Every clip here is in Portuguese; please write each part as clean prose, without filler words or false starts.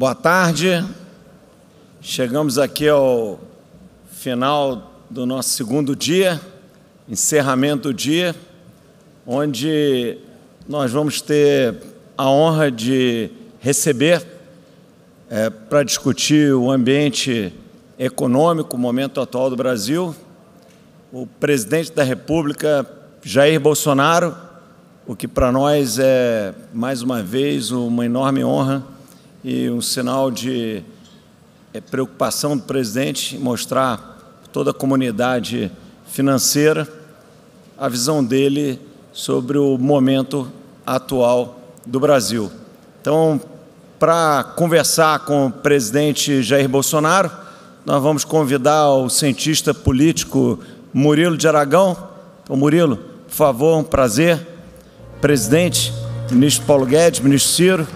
Boa tarde. Chegamos aqui ao final do nosso segundo dia, encerramento do dia, onde nós vamos ter a honra de receber para discutir o ambiente econômico, o momento atual do Brasil, o presidente da República, Jair Bolsonaro, o que para nós é, mais uma vez, uma enorme honra e um sinal de preocupação do presidente em mostrar a toda a comunidade financeira a visão dele sobre o momento atual do Brasil. Então, para conversar com o presidente Jair Bolsonaro, nós vamos convidar o cientista político Murilo de Aragão. Então, Murilo, por favor, um prazer. Presidente, ministro Paulo Guedes, ministro Ciro,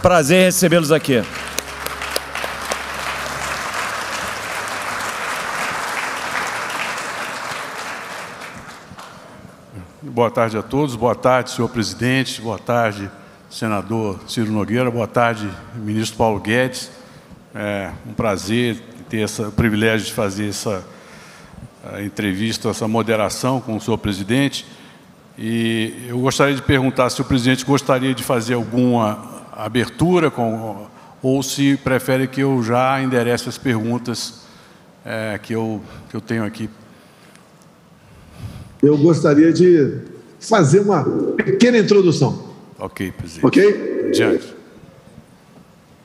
prazer recebê-los aqui. Boa tarde a todos, boa tarde, senhor presidente, boa tarde, senador Ciro Nogueira, boa tarde, ministro Paulo Guedes. É um prazer ter o privilégio de fazer essa entrevista, essa moderação com o senhor presidente. E eu gostaria de perguntar se o presidente gostaria de fazer alguma abertura ou se prefere que eu já enderece as perguntas que eu tenho aqui. Eu gostaria de fazer uma pequena introdução. Ok, presidente. Ok? Adiante.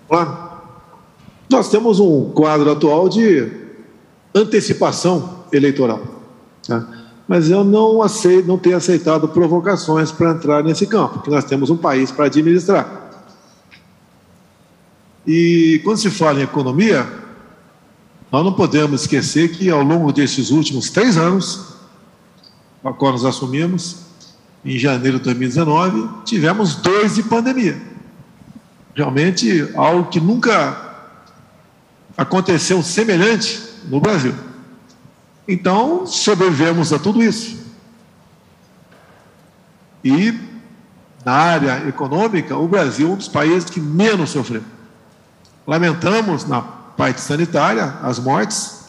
Olá. Nós temos um quadro atual de antecipação eleitoral, tá? Mas eu não tenho aceitado provocações para entrar nesse campo, porque nós temos um país para administrar. E quando se fala em economia, nós não podemos esquecer que ao longo desses últimos 3 anos, a qual nós assumimos, em janeiro de 2019, tivemos 2 de pandemia. Realmente algo que nunca aconteceu semelhante no Brasil. Então, sobrevivemos a tudo isso. E, na área econômica, o Brasil é um dos países que menos sofreu. Lamentamos, na parte sanitária, as mortes.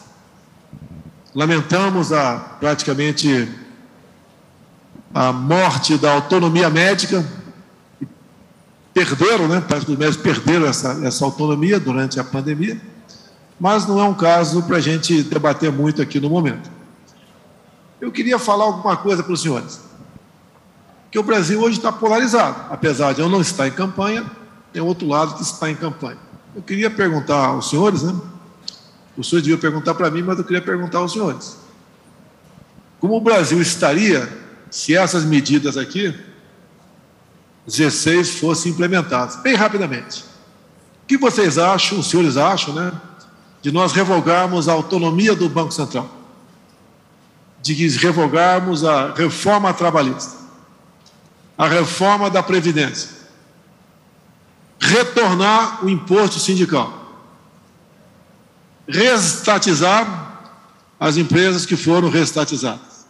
Lamentamos praticamente a morte da autonomia médica. Perderam, né? Os médicos perderam essa autonomia durante a pandemia. Mas não é um caso para a gente debater muito aqui no momento. Eu queria falar alguma coisa para os senhores. Que o Brasil hoje está polarizado. Apesar de eu não estar em campanha, tem outro lado que está em campanha. Eu queria perguntar aos senhores, né? Os senhores deviam perguntar para mim, mas eu queria perguntar aos senhores. Como o Brasil estaria se essas medidas aqui, 16, fossem implementadas? Bem rapidamente. O que vocês acham, os senhores acham, né? De nós revogarmos a autonomia do Banco Central, de revogarmos a reforma trabalhista, a reforma da Previdência, retornar o imposto sindical, reestatizar as empresas que foram reestatizadas,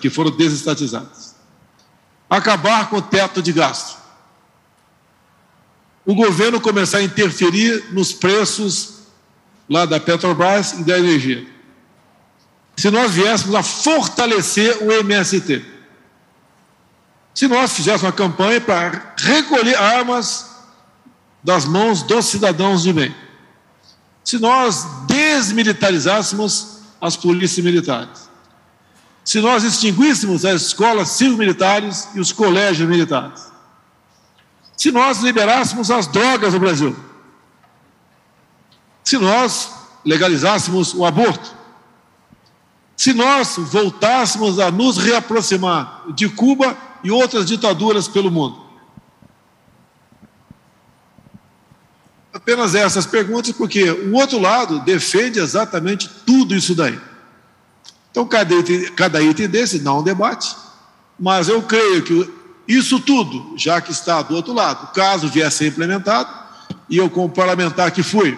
que foram desestatizadas, acabar com o teto de gasto, o governo começar a interferir nos preços lá da Petrobras e da energia. Se nós viéssemos a fortalecer o MST, se nós fizéssemos uma campanha para recolher armas das mãos dos cidadãos de bem, se nós desmilitarizássemos as polícias militares, se nós extinguíssemos as escolas civil-militares e os colégios militares, se nós liberássemos as drogas no Brasil, se nós legalizássemos o aborto, se nós voltássemos a nos reaproximar de Cuba e outras ditaduras pelo mundo. Apenas essas perguntas, porque o outro lado defende exatamente tudo isso daí. Então, cada item desse dá um debate, mas eu creio que isso tudo, já que está do outro lado, caso vier a ser implementado, e eu como parlamentar que fui,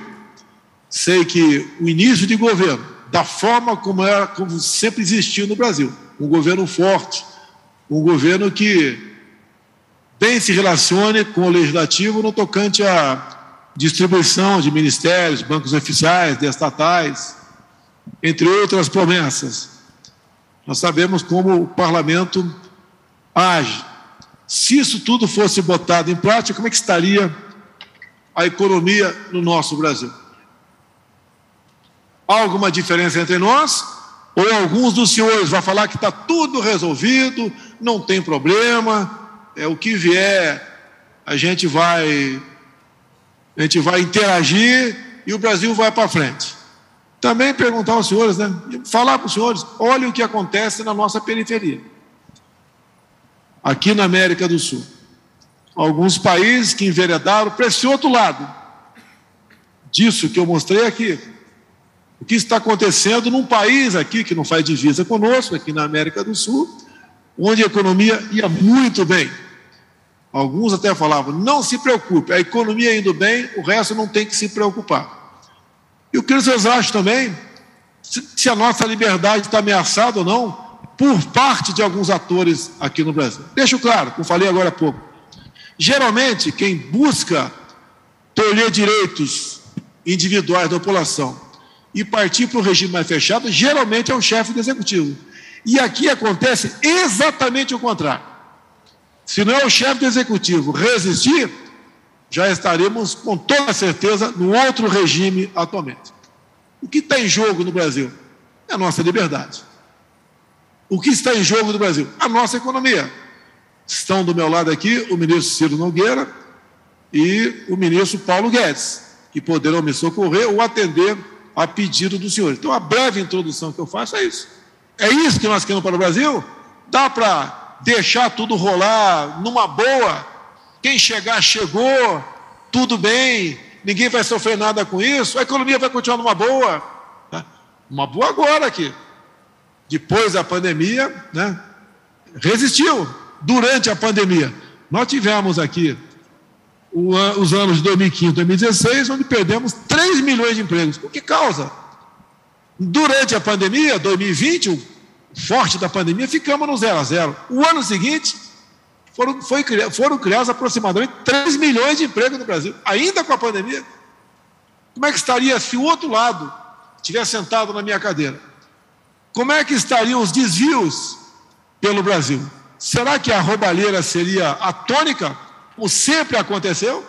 sei que o início de governo, da forma como sempre existiu no Brasil, um governo forte, um governo que bem se relacione com o legislativo no tocante a distribuição de ministérios, bancos oficiais, de estatais, entre outras promessas. Nós sabemos como o parlamento age. Se isso tudo fosse botado em prática, como é que estaria a economia no nosso Brasil? Há alguma diferença entre nós? Ou alguns dos senhores vão falar que está tudo resolvido, não tem problema, o que vier, a gente vai interagir e o Brasil vai para frente. Também perguntar aos senhores, né? Falar para os senhores, olhem o que acontece na nossa periferia. Aqui na América do Sul. Alguns países que enveredaram para esse outro lado. Disso que eu mostrei aqui. O que está acontecendo num país aqui que não faz divisa conosco, aqui na América do Sul, onde a economia ia muito bem. Alguns até falavam, não se preocupe, a economia indo bem, o resto não tem que se preocupar. E o que vocês acham também, se a nossa liberdade está ameaçada ou não, por parte de alguns atores aqui no Brasil. Deixo claro, como falei agora há pouco, geralmente quem busca tolher direitos individuais da população e partir para o regime mais fechado, geralmente é o chefe do executivo. E aqui acontece exatamente o contrário. Se não é o chefe do executivo resistir, já estaremos com toda certeza no outro regime atualmente. O que está em jogo no Brasil? É a nossa liberdade. O que está em jogo no Brasil? A nossa economia. Estão do meu lado aqui o ministro Ciro Nogueira e o ministro Paulo Guedes, que poderão me socorrer ou atender a pedido do senhor. Então, a breve introdução que eu faço é isso. É isso que nós queremos para o Brasil? Dá para deixar tudo rolar numa boa? Quem chegar, chegou, tudo bem, ninguém vai sofrer nada com isso, a economia vai continuar numa boa. Uma boa agora aqui. Depois da pandemia, né, resistiu. Durante a pandemia, nós tivemos aqui os anos de 2015 e 2016, onde perdemos 3 milhões de empregos. Por que causa? Durante a pandemia, 2020, o forte da pandemia, ficamos no 0 a 0. O ano seguinte, foram criados aproximadamente 3 milhões de empregos no Brasil, ainda com a pandemia. Como é que estaria se o outro lado estivesse sentado na minha cadeira? Como é que estariam os desvios pelo Brasil? Será que a roubalheira seria a tônica, como sempre aconteceu?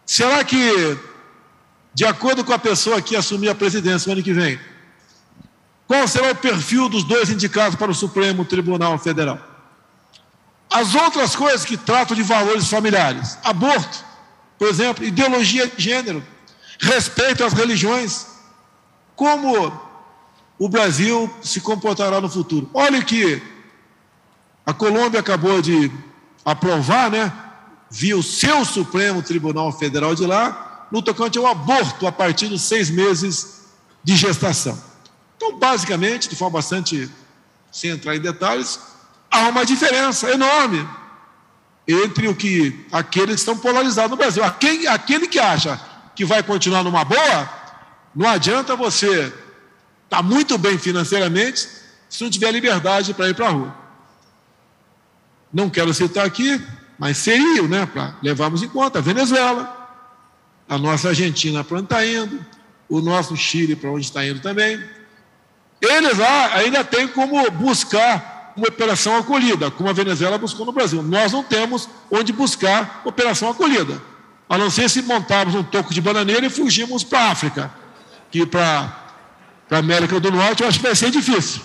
Será que, de acordo com a pessoa que assumir a presidência no ano que vem, qual será o perfil dos dois indicados para o Supremo Tribunal Federal? As outras coisas que tratam de valores familiares, aborto, por exemplo, ideologia de gênero, respeito às religiões, como o Brasil se comportará no futuro? Olha que a Colômbia acabou de aprovar, né, via o seu Supremo Tribunal Federal de lá, no tocante ao aborto a partir dos 6 meses de gestação. Então, basicamente, de forma bastante, sem entrar em detalhes, há uma diferença enorme entre aqueles que estão polarizados no Brasil. Aquele que acha que vai continuar numa boa, não adianta você estar muito bem financeiramente se não tiver liberdade para ir para a rua. Não quero citar aqui, mas seriam, né, para levarmos em conta a Venezuela, a nossa Argentina para onde está indo, o nosso Chile para onde está indo também. Eles lá ainda têm como buscar uma operação acolhida, como a Venezuela buscou no Brasil. Nós não temos onde buscar operação acolhida, a não ser se montarmos um toco de bananeira e fugirmos para a África, que para a América do Norte eu acho que vai ser difícil.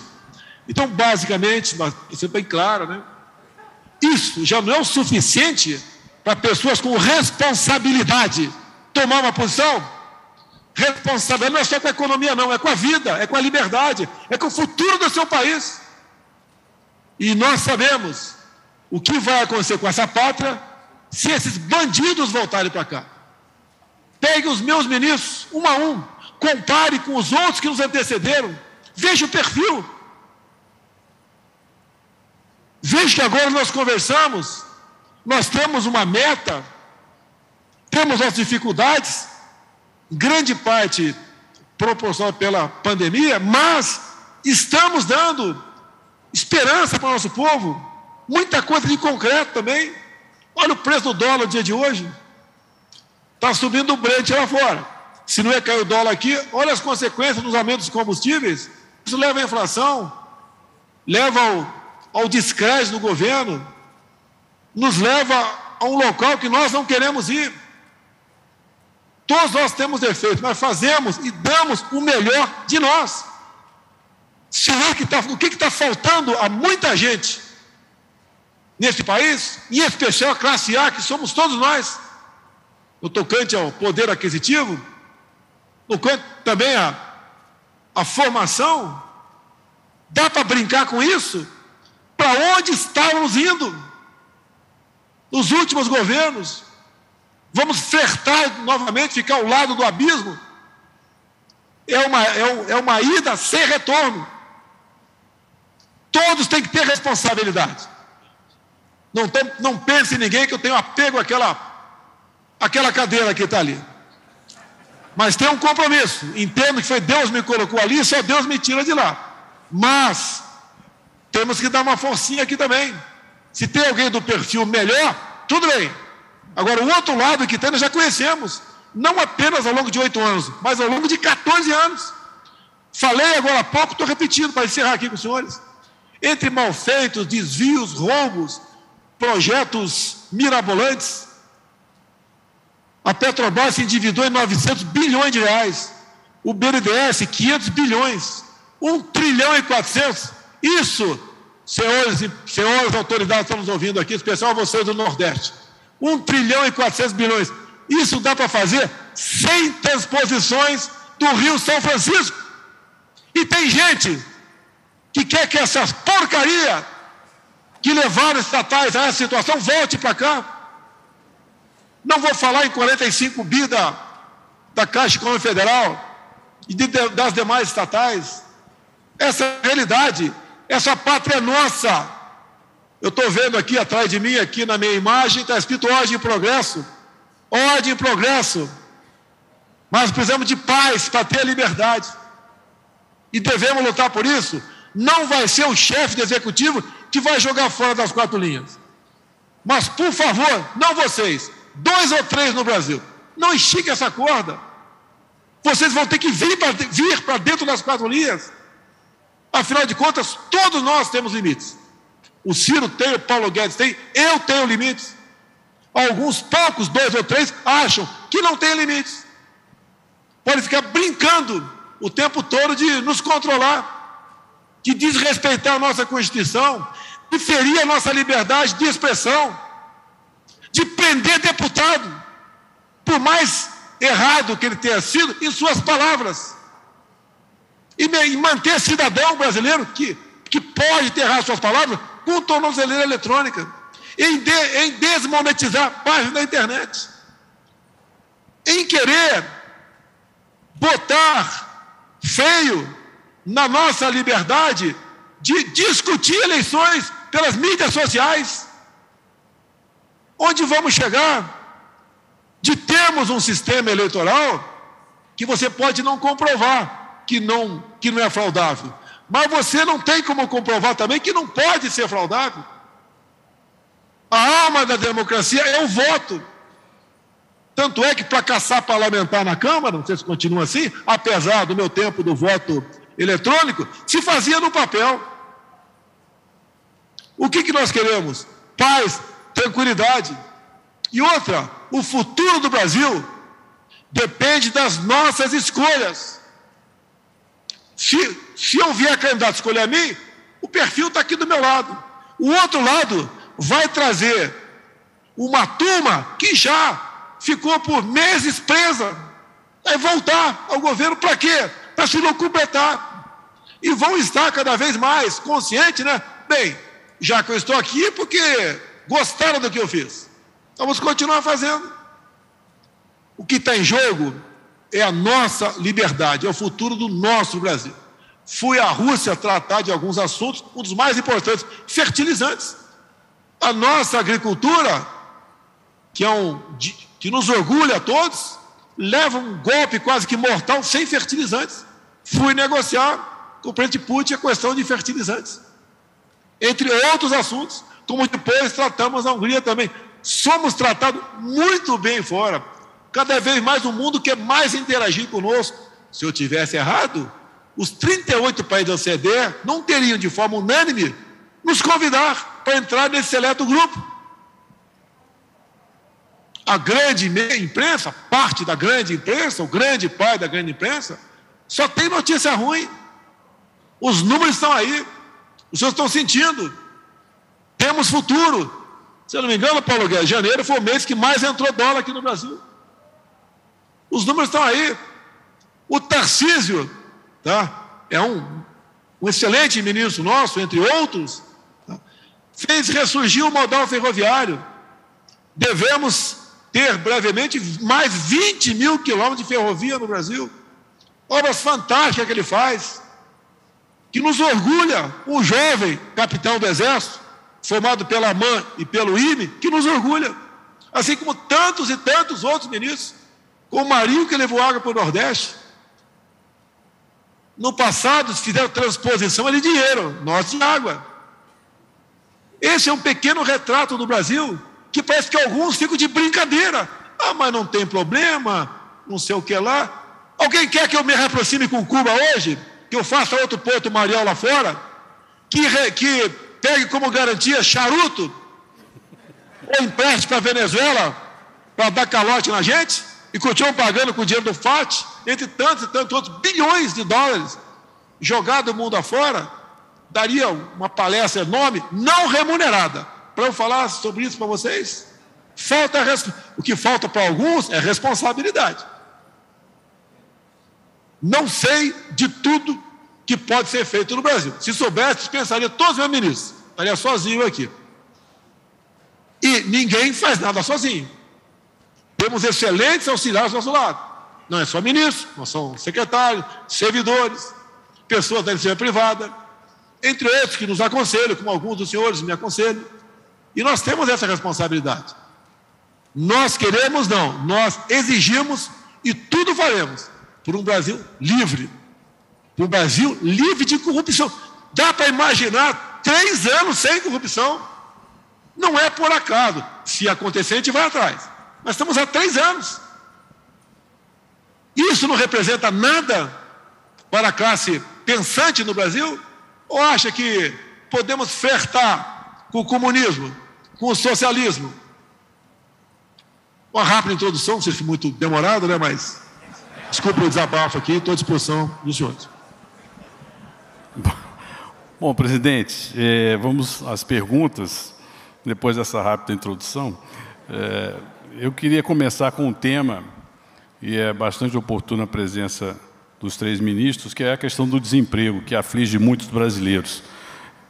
Então, basicamente, para ser bem claro, né, isso já não é o suficiente para pessoas com responsabilidade tomar uma posição. Responsabilidade não é só com a economia, não, é com a vida, é com a liberdade, é com o futuro do seu país. E nós sabemos o que vai acontecer com essa pátria se esses bandidos voltarem para cá. Pegue os meus ministros, um a um, compare com os outros que nos antecederam, veja o perfil. Veja que agora nós conversamos, nós temos uma meta, temos as dificuldades, grande parte proporcionada pela pandemia, mas estamos dando esperança para o nosso povo, muita coisa de concreto também. Olha o preço do dólar no dia de hoje, Está subindo o Brent lá fora. Se não é cair o dólar aqui, olha as consequências dos aumentos dos combustíveis. Isso leva à inflação, leva ao descrédito do governo, nos leva a um local que nós não queremos ir. Todos nós temos defeitos, mas fazemos e damos o melhor de nós. Será que o que está faltando a muita gente nesse país, em especial a classe A, que somos todos nós, no tocante ao poder aquisitivo, no tocante também a formação? Dá para brincar com isso? Para onde estávamos indo nos últimos governos? Vamos flertar novamente, ficar ao lado do abismo? É uma ida sem retorno. Todos têm que ter responsabilidade. Não pense em ninguém que eu tenho apego àquela cadeira que está ali. Mas tem um compromisso. Entendo que foi Deus me colocou ali, só Deus me tira de lá. Mas temos que dar uma forcinha aqui também. Se tem alguém do perfil melhor, tudo bem. Agora, o outro lado que tem, nós já conhecemos. Não apenas ao longo de 8 anos, mas ao longo de 14 anos. Falei agora há pouco, estou repetindo para encerrar aqui com os senhores. Entre malfeitos, desvios, roubos, projetos mirabolantes, a Petrobras se endividou em 900 bilhões de reais. O BNDES, 500 bilhões. 1 trilhão e 400. Isso, senhores autoridades que estão nos ouvindo aqui, em especial vocês do Nordeste. 1 trilhão e 400 bilhões. Isso dá para fazer 100 transposições do Rio São Francisco. E tem gente que quer que essas porcarias que levaram estatais a essa situação volte para cá. Não vou falar em 45 bi da Caixa Econômica Federal e das demais estatais. Essa é a realidade. Essa pátria é nossa. Eu estou vendo aqui atrás de mim, aqui na minha imagem, está escrito ordem e progresso. Ordem e progresso. Mas precisamos de paz para ter a liberdade. E devemos lutar por isso. Não vai ser o chefe do executivo que vai jogar fora das 4 linhas. Mas, por favor, não vocês, 2 ou 3 no Brasil, não estique essa corda. Vocês vão ter que vir para dentro das 4 linhas. Afinal de contas, todos nós temos limites. O Ciro tem, o Paulo Guedes tem, eu tenho limites. Alguns poucos, 2 ou 3, acham que não tem limites. Podem ficar brincando o tempo todo de nos controlar, de desrespeitar a nossa Constituição, de ferir a nossa liberdade de expressão, de prender deputado, por mais errado que ele tenha sido, em suas palavras, e manter cidadão brasileiro que pode ter errado suas palavras com tornozeleira eletrônica, em desmonetizar a página da internet, em querer botar feio na nossa liberdade de discutir eleições pelas mídias sociais. Onde vamos chegar? De termos um sistema eleitoral que você pode não comprovar que não é fraudável, mas você não tem como comprovar também que não pode ser fraudável. A alma da democracia é o voto. Tanto é que para caçar parlamentar na Câmara, não sei se continua assim, apesar do meu tempo do voto eletrônico, se fazia no papel. O que nós queremos? Paz, tranquilidade. E outra, o futuro do Brasil depende das nossas escolhas. Se eu vier candidato escolher a mim, o perfil está aqui do meu lado. O outro lado vai trazer uma turma que já ficou por meses presa. Vai voltar ao governo para quê? Para se locupletar. E vão estar cada vez mais conscientes, né? Bem, já que eu estou aqui, porque gostaram do que eu fiz. Vamos continuar fazendo. O que está em jogo é a nossa liberdade, é o futuro do nosso Brasil. Fui à Rússia tratar de alguns assuntos, um dos mais importantes, fertilizantes. A nossa agricultura, que nos orgulha a todos, leva um golpe quase que mortal sem fertilizantes. Fui negociar com o presidente Putin a questão de fertilizantes, entre outros assuntos, como depois tratamos na Hungria também. Somos tratados muito bem fora. cada vez mais o mundo quer mais interagir conosco. Se eu tivesse errado, os 38 países da OCDE não teriam, de forma unânime, nos convidar para entrar nesse seleto grupo. A grande imprensa, parte da grande imprensa, o grande pai da grande imprensa, só tem notícia ruim. Os números estão aí, os senhores estão sentindo. Temos futuro. Se eu não me engano, Paulo Guedes, janeiro foi o mês que mais entrou dólar aqui no Brasil. Os números estão aí. O Tarcísio, tá? É um excelente ministro nosso, entre outros, tá? Fez ressurgir o modal ferroviário. Devemos ter brevemente mais 20 mil quilômetros de ferrovia no Brasil. Obras fantásticas que ele faz, que nos orgulha. Um jovem capitão do Exército, formado pela AMAN e pelo IME, que nos orgulha. Assim como tantos e tantos outros ministros, como o Marinho, que levou água para o Nordeste. No passado, fizeram transposição de dinheiro, nós de água. Esse é um pequeno retrato do Brasil, que parece que alguns ficam de brincadeira. Ah, mas não tem problema, não sei o que lá. Alguém quer que eu me aproxime com Cuba hoje? Que eu faça outro Porto Marial lá fora? Que pegue como garantia charuto? Ou empreste para a Venezuela para dar calote na gente? E continuam pagando com o dinheiro do FAT, entre tantos e tantos outros bilhões de dólares jogados o mundo afora? Daria uma palestra enorme, não remunerada, para eu falar sobre isso para vocês. O que falta para alguns é responsabilidade. Não sei de tudo que pode ser feito no Brasil. Se soubesse, dispensaria todos os meus ministros. Estaria sozinho aqui. E ninguém faz nada sozinho. Temos excelentes auxiliares do nosso lado. Não é só ministro, nós somos secretários, servidores, pessoas da iniciativa privada, entre outros que nos aconselham, como alguns dos senhores me aconselham. E nós temos essa responsabilidade. Nós queremos, não, nós exigimos e tudo faremos por um Brasil livre. Por um Brasil livre de corrupção. Dá para imaginar 3 anos sem corrupção? Não é por acaso. Se acontecer, a gente vai atrás. Nós estamos há 3 anos. Isso não representa nada para a classe pensante no Brasil? Ou acha que podemos flertar com o comunismo, com o socialismo? Uma rápida introdução, não sei se foi muito demorado, né? Mas desculpa o desabafo aqui, estou à disposição dos senhores. Bom, presidente, vamos às perguntas, depois dessa rápida introdução. Eu queria começar com um tema, e é bastante oportuna a presença dos 3 ministros, que é a questão do desemprego, que aflige muitos brasileiros.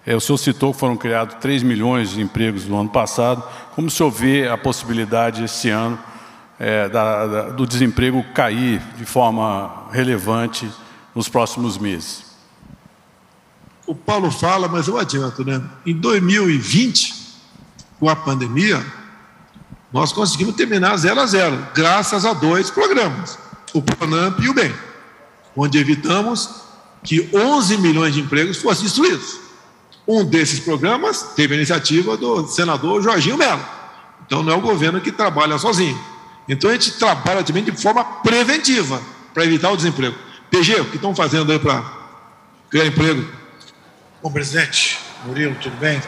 O senhor citou que foram criados 3 milhões de empregos no ano passado. Como o senhor vê a possibilidade esse ano do desemprego cair de forma relevante nos próximos meses? O Paulo fala, mas eu adianto, né? Em 2020, com a pandemia, nós conseguimos terminar 0 a 0, graças a 2 programas, o PRONAMP e o BEM, onde evitamos que 11 milhões de empregos fossem destruídos. Um desses programas teve a iniciativa do senador Jorginho Mello. Então, não é o governo que trabalha sozinho. Então, a gente trabalha também de forma preventiva para evitar o desemprego. PG, o que estão fazendo aí para criar emprego? Bom, presidente Murilo, tudo bem?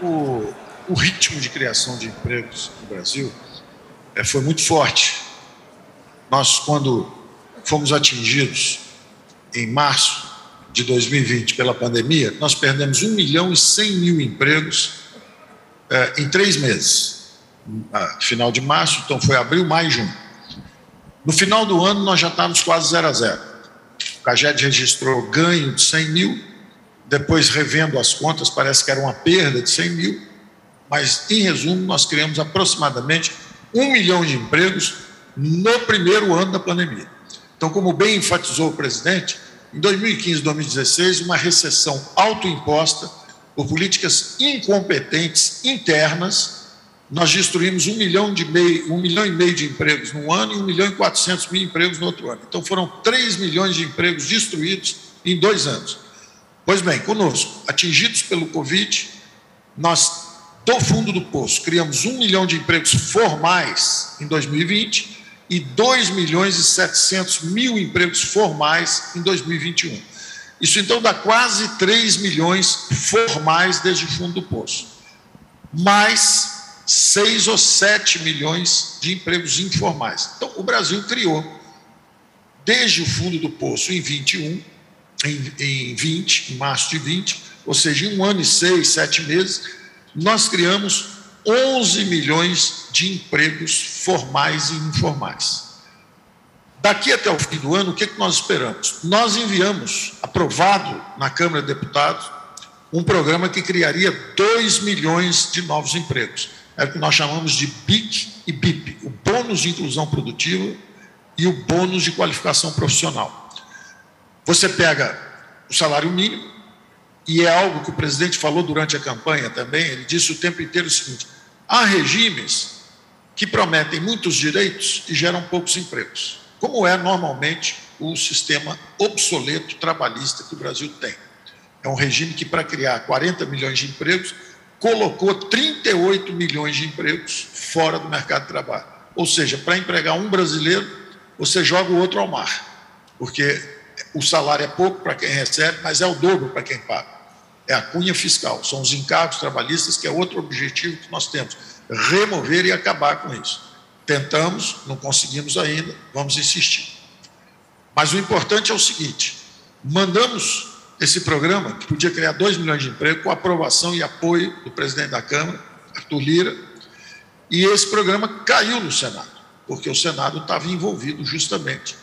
O ritmo de criação de empregos no Brasil foi muito forte. Nós, quando fomos atingidos em março de 2020 pela pandemia, nós perdemos 1.100.000 empregos em 3 meses. Final de março, então foi abril, maio e junho. No final do ano, nós já estávamos quase 0 a 0. O CAGED registrou ganho de 100.000, depois, revendo as contas, parece que era uma perda de 100.000, mas, em resumo, nós criamos aproximadamente 1 milhão de empregos no primeiro ano da pandemia. Então, como bem enfatizou o presidente, em 2015 e 2016, uma recessão autoimposta por políticas incompetentes internas, nós destruímos 1 milhão e meio de empregos num ano e 1.400.000 empregos no outro ano. Então, foram 3 milhões de empregos destruídos em 2 anos. Pois bem, conosco, atingidos pelo Covid, nós, do fundo do poço, criamos 1 milhão de empregos formais em 2020 e 2.700.000 empregos formais em 2021. Isso, então, dá quase 3 milhões formais desde o fundo do poço. Mais 6 ou 7 milhões de empregos informais. Então, o Brasil criou, desde o fundo do poço em 21, em março de 20, ou seja, em 1 ano e 6, 7 meses, nós criamos 11 milhões de empregos formais e informais. Daqui até o fim do ano, o que nós esperamos? Nós enviamos, aprovado na Câmara de Deputados, um programa que criaria 2 milhões de novos empregos. É o que nós chamamos de BIC e BIP, o bônus de inclusão produtiva e o bônus de qualificação profissional. Você pega o salário mínimo, e é algo que o presidente falou durante a campanha também, ele disse o tempo inteiro o seguinte: há regimes que prometem muitos direitos e geram poucos empregos, como é normalmente o sistema obsoleto trabalhista que o Brasil tem. É um regime que, para criar 40 milhões de empregos, colocou 38 milhões de empregos fora do mercado de trabalho. Ou seja, para empregar um brasileiro, você joga o outro ao mar, porque o salário é pouco para quem recebe, mas é o dobro para quem paga. É a cunha fiscal, são os encargos trabalhistas, que é outro objetivo que nós temos, remover e acabar com isso. Tentamos, não conseguimos ainda, vamos insistir. Mas o importante é o seguinte: mandamos esse programa, que podia criar 2 milhões de empregos, com aprovação e apoio do presidente da Câmara, Arthur Lira, e esse programa caiu no Senado, porque o Senado estava envolvido justamente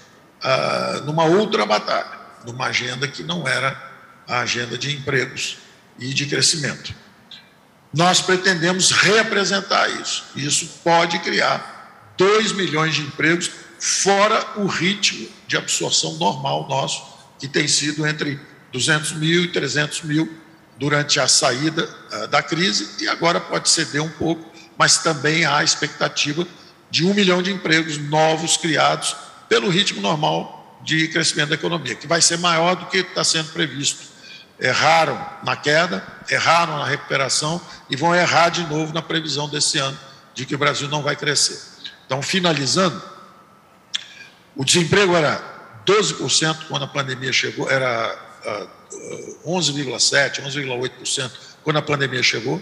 numa outra batalha, numa agenda que não era a agenda de empregos e de crescimento. Nós pretendemos reapresentar isso. Isso pode criar 2 milhões de empregos, fora o ritmo de absorção normal nosso, que tem sido entre 200 mil e 300 mil durante a saída da crise, e agora pode ceder um pouco, mas também há a expectativa de 1 milhão de empregos novos criados pelo ritmo normal de crescimento da economia, que vai ser maior do que está sendo previsto. Erraram na queda, erraram na recuperação e vão errar de novo na previsão desse ano de que o Brasil não vai crescer. Então, finalizando, o desemprego era 12% quando a pandemia chegou, era 11,7%, 11,8% quando a pandemia chegou,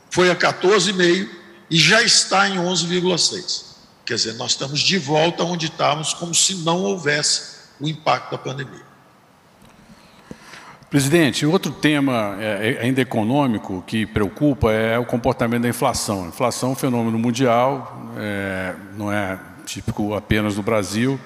foi a 14,5% e já está em 11,6%. Quer dizer, nós estamos de volta onde estávamos, como se não houvesse o impacto da pandemia. Presidente, outro tema ainda econômico que preocupa é o comportamento da inflação. A inflação é um fenômeno mundial, não é típico apenas do Brasil.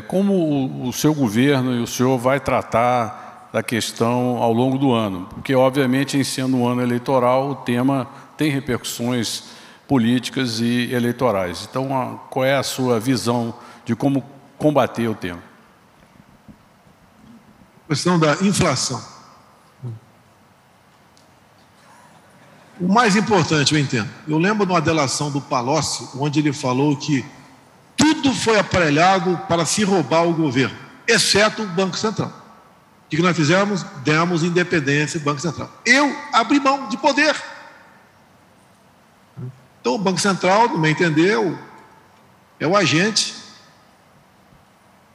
Como o seu governo e o senhor vai tratar da questão ao longo do ano? Porque, obviamente, em sendo um ano eleitoral, o tema tem repercussões políticas e eleitorais. Então, qual é a sua visão de como combater o tema? Questão da inflação. O mais importante, eu entendo. Eu lembro de uma delação do Palocci, onde ele falou que tudo foi aparelhado para se roubar o governo, exceto o Banco Central. O que nós fizemos? Demos independência ao Banco Central. Eu abri mão de poder. Então, o Banco Central, no meu entender, é o agente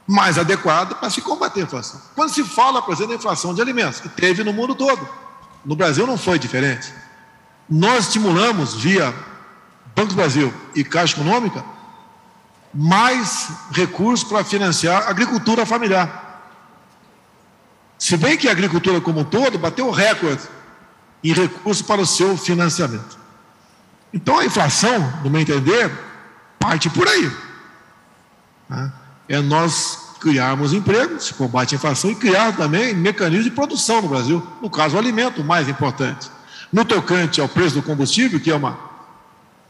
mais adequado para se combater a inflação. Quando se fala, por exemplo, da inflação de alimentos, que teve no mundo todo, no Brasil não foi diferente. Nós estimulamos, via Banco do Brasil e Caixa Econômica, mais recursos para financiar a agricultura familiar. Se bem que a agricultura como um todo bateu recorde em recursos para o seu financiamento. Então, a inflação, no meu entender, parte por aí. É nós criarmos empregos, se combate a inflação, e criar também mecanismos de produção no Brasil, no caso, o alimento, o mais importante. No tocante ao preço do combustível, que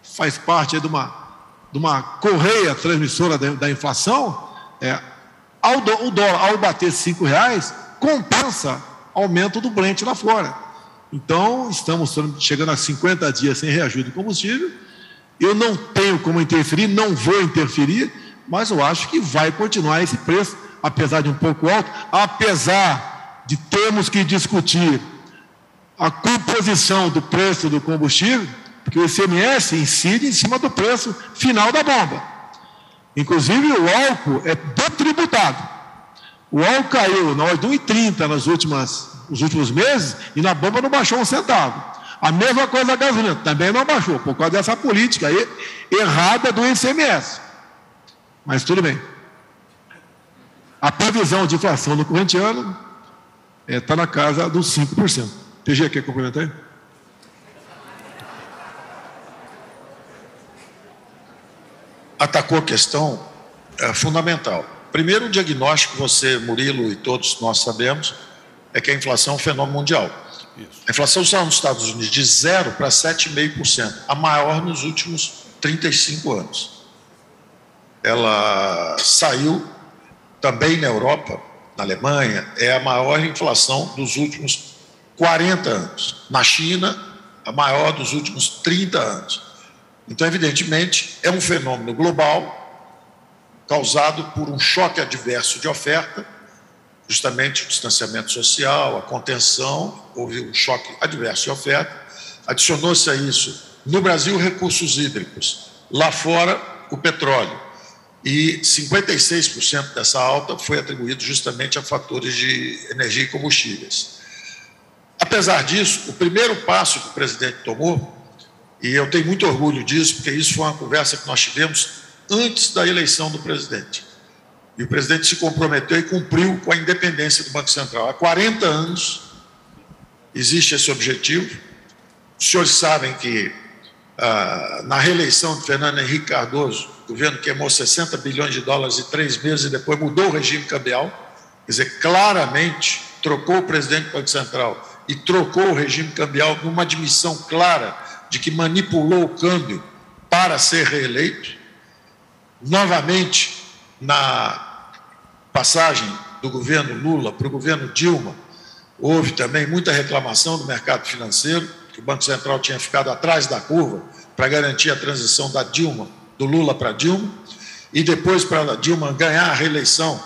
faz parte de uma correia transmissora da inflação, o dólar, ao bater R$5, compensa aumento do Brent lá fora. Então, estamos chegando a 50 dias sem reajuste do combustível. Eu não tenho como interferir, não vou interferir, mas eu acho que vai continuar esse preço, apesar de um pouco alto, apesar de termos que discutir a composição do preço do combustível, porque o ICMS incide em cima do preço final da bomba. Inclusive, o álcool é detributado. O álcool caiu na ordem de 1,30 nos últimos meses e na bomba não baixou um centavo. A mesma coisa a gasolina, também não baixou, por causa dessa política aí errada do ICMS. Mas tudo bem. A previsão de inflação no corrente ano está na casa dos 5%. TG, quer complementar aí? Atacou a questão fundamental. Primeiro, o diagnóstico, você, Murilo, e todos nós sabemos, é que a inflação é um fenômeno mundial. Isso. A inflação saiu nos Estados Unidos de 0 para 7,5%, a maior nos últimos 35 anos. Ela saiu também na Europa, na Alemanha, é a maior inflação dos últimos 40 anos. Na China, a maior dos últimos 30 anos. Então, evidentemente, é um fenômeno global causado por um choque adverso de oferta, justamente o distanciamento social, a contenção, houve um choque adverso de oferta. Adicionou-se a isso, no Brasil, recursos hídricos, lá fora, o petróleo. E 56% dessa alta foi atribuído justamente a fatores de energia e combustíveis. Apesar disso, o primeiro passo que o presidente tomou, e eu tenho muito orgulho disso, porque isso foi uma conversa que nós tivemos antes da eleição do presidente. E o presidente se comprometeu e cumpriu com a independência do Banco Central. Há 40 anos existe esse objetivo. Os senhores sabem que na reeleição de Fernando Henrique Cardoso, o governo queimou 60 bilhões de dólares em 3 meses e depois mudou o regime cambial. Quer dizer, claramente trocou o presidente do Banco Central e trocou o regime cambial numa admissão clara de que manipulou o câmbio para ser reeleito. Novamente, na passagem do governo Lula para o governo Dilma, houve também muita reclamação do mercado financeiro, que o Banco Central tinha ficado atrás da curva para garantir a transição da Dilma, do Lula para Dilma, e depois, para a Dilma ganhar a reeleição,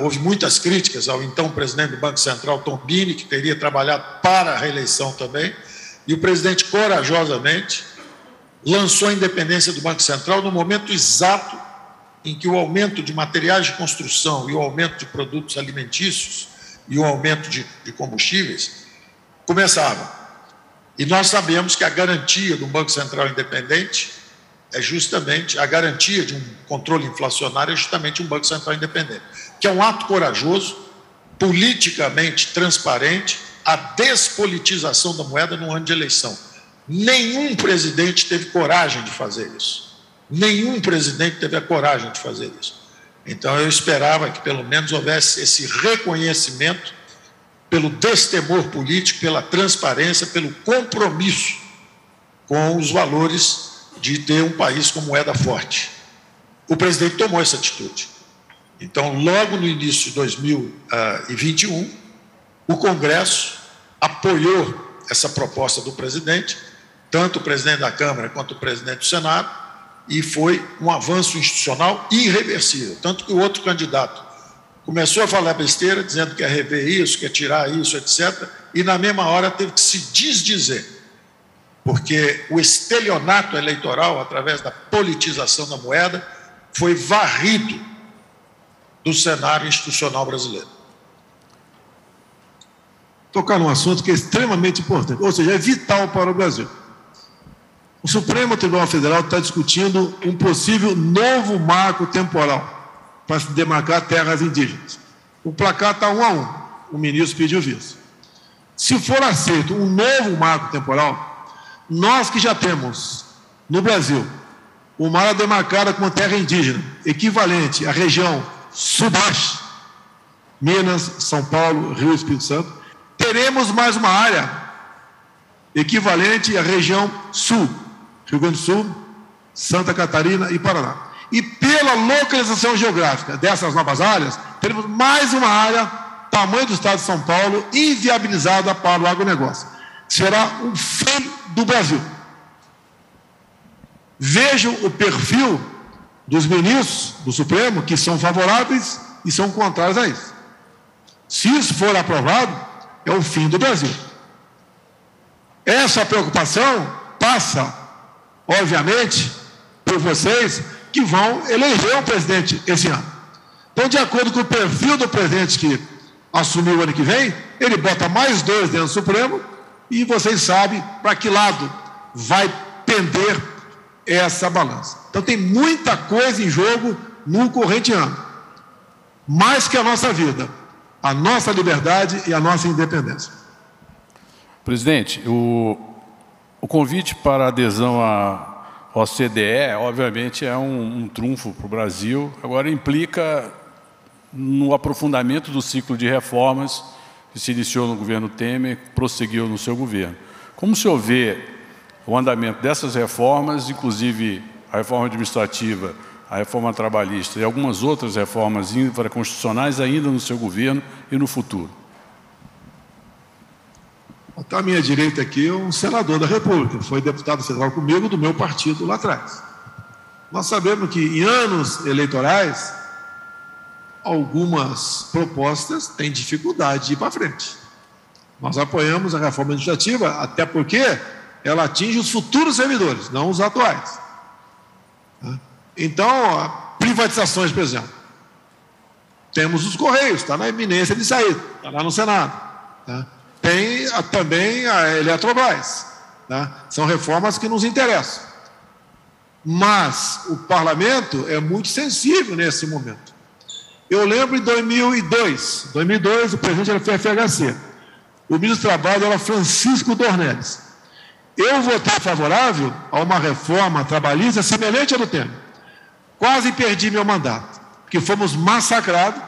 houve muitas críticas ao então presidente do Banco Central, Tom Bini, que teria trabalhado para a reeleição também, e o presidente corajosamente lançou a independência do Banco Central no momento exato em que o aumento de materiais de construção e o aumento de produtos alimentícios e o aumento de combustíveis começavam. E nós sabemos que a garantia do Banco Central independente é justamente a garantia de um controle inflacionário, é justamente um Banco Central independente, que é um ato corajoso, politicamente transparente, a despolitização da moeda no ano de eleição. Nenhum presidente teve coragem de fazer isso. Nenhum presidente teve a coragem de fazer isso. Então, eu esperava que, pelo menos, houvesse esse reconhecimento pelo destemor político, pela transparência, pelo compromisso com os valores de ter um país com moeda forte. O presidente tomou essa atitude. Então, logo no início de 2021, o Congresso apoiou essa proposta do presidente, tanto o presidente da Câmara quanto o presidente do Senado, e foi um avanço institucional irreversível. Tanto que o outro candidato começou a falar besteira, dizendo que ia rever isso, que ia tirar isso, etc., e na mesma hora teve que se desdizer, porque o estelionato eleitoral, através da politização da moeda, foi varrido do cenário institucional brasileiro. Tocar num assunto que é extremamente importante, ou seja, é vital para o Brasil. O Supremo Tribunal Federal está discutindo um possível novo marco temporal para se demarcar terras indígenas. O placar está 1-1, o ministro pediu visto. Se for aceito um novo marco temporal, nós que já temos no Brasil uma área demarcada como terra indígena, equivalente à região sudeste, Minas, São Paulo, Rio e Espírito Santo, teremos mais uma área equivalente à região sul, Rio Grande do Sul, Santa Catarina e Paraná. E pela localização geográfica dessas novas áreas, teremos mais uma área, tamanho do estado de São Paulo, inviabilizada para o agronegócio. Será um fim do Brasil. Vejam o perfil dos ministros do Supremo, que são favoráveis e são contrários a isso. Se isso for aprovado, é o fim do Brasil. Essa preocupação passa, obviamente, por vocês, que vão eleger o presidente esse ano. Então, de acordo com o perfil do presidente que assumiu o ano que vem, ele bota mais 2 dentro do Supremo e vocês sabem para que lado vai pender essa balança. Então, tem muita coisa em jogo no corrente ano, mais que a nossa vida, a nossa liberdade e a nossa independência. Presidente, o convite para a adesão à OCDE, obviamente, é um trunfo para o Brasil. Agora, implica no aprofundamento do ciclo de reformas que se iniciou no governo Temer, prosseguiu no seu governo. Como o senhor vê o andamento dessas reformas, inclusive a reforma administrativa, a reforma trabalhista e algumas outras reformas infraconstitucionais ainda no seu governo e no futuro? Está à minha direita aqui um senador da República, foi deputado federal comigo do meu partido lá atrás. Nós sabemos que em anos eleitorais, algumas propostas têm dificuldade de ir para frente. Nós apoiamos a reforma administrativa, até porque ela atinge os futuros servidores, não os atuais. Então, privatizações, por exemplo. Temos os Correios, está na iminência de sair, está lá no Senado. Tem também a Eletrobras. São reformas que nos interessam. Mas o parlamento é muito sensível nesse momento. Eu lembro em 2002, o presidente era o FHC. O ministro do Trabalho era Francisco Dornelles. Eu votei favorável a uma reforma trabalhista semelhante à do Temer. Quase perdi meu mandato, porque fomos massacrados,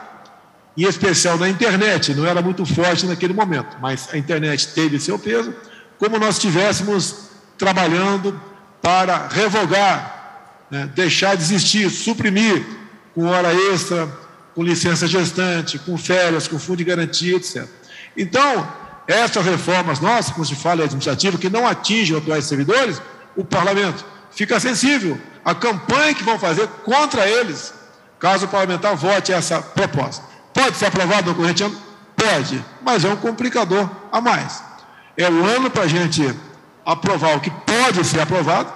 em especial na internet. Não era muito forte naquele momento, mas a internet teve seu peso, como nós estivéssemos trabalhando para revogar, deixar de existir, suprimir, com hora extra, com licença gestante, com férias, com fundo de garantia, etc. Então, essas reformas nossas, como se fala administrativa, que não atingem os atuais servidores, o parlamento fica sensível à campanha que vão fazer contra eles, caso o parlamentar vote essa proposta. Pode ser aprovado no corrente ano? Pode, mas é um complicador a mais. É o ano para a gente aprovar o que pode ser aprovado,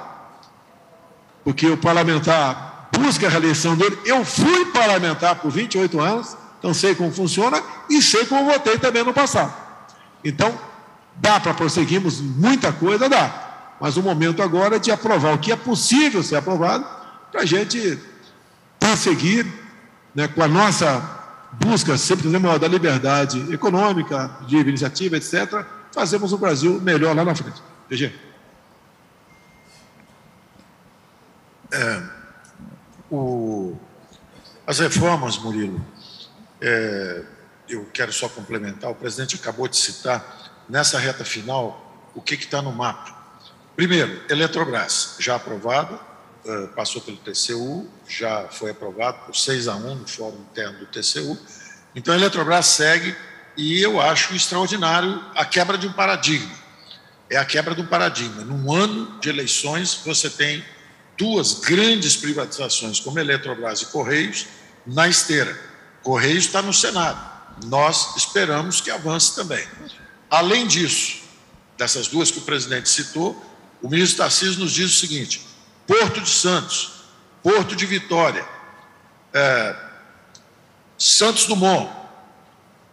porque o parlamentar busca a reeleição dele. Eu fui parlamentar por 28 anos, então sei como funciona e sei como votei também no passado. Então, dá para prosseguirmos muita coisa, dá. Mas o momento agora é de aprovar o que é possível ser aprovado para a gente prosseguir, com a nossa busca sempre maior da liberdade econômica, de iniciativa, etc., fazemos o Brasil melhor lá na frente. DG. As reformas, Murilo, eu quero só complementar, o presidente acabou de citar, nessa reta final, o que está no mapa. Primeiro, Eletrobras, já aprovado, passou pelo TCU, já foi aprovado por 6-1 no fórum interno do TCU. Então, a Eletrobras segue, e eu acho extraordinário a quebra de um paradigma. É a quebra de um paradigma. Num ano de eleições, você tem 2 grandes privatizações, como Eletrobras e Correios, na esteira. Correios está no Senado. Nós esperamos que avance também. Além disso, dessas 2 que o presidente citou, o ministro Tarcísio nos diz o seguinte: Porto de Santos, Porto de Vitória, Santos Dumont,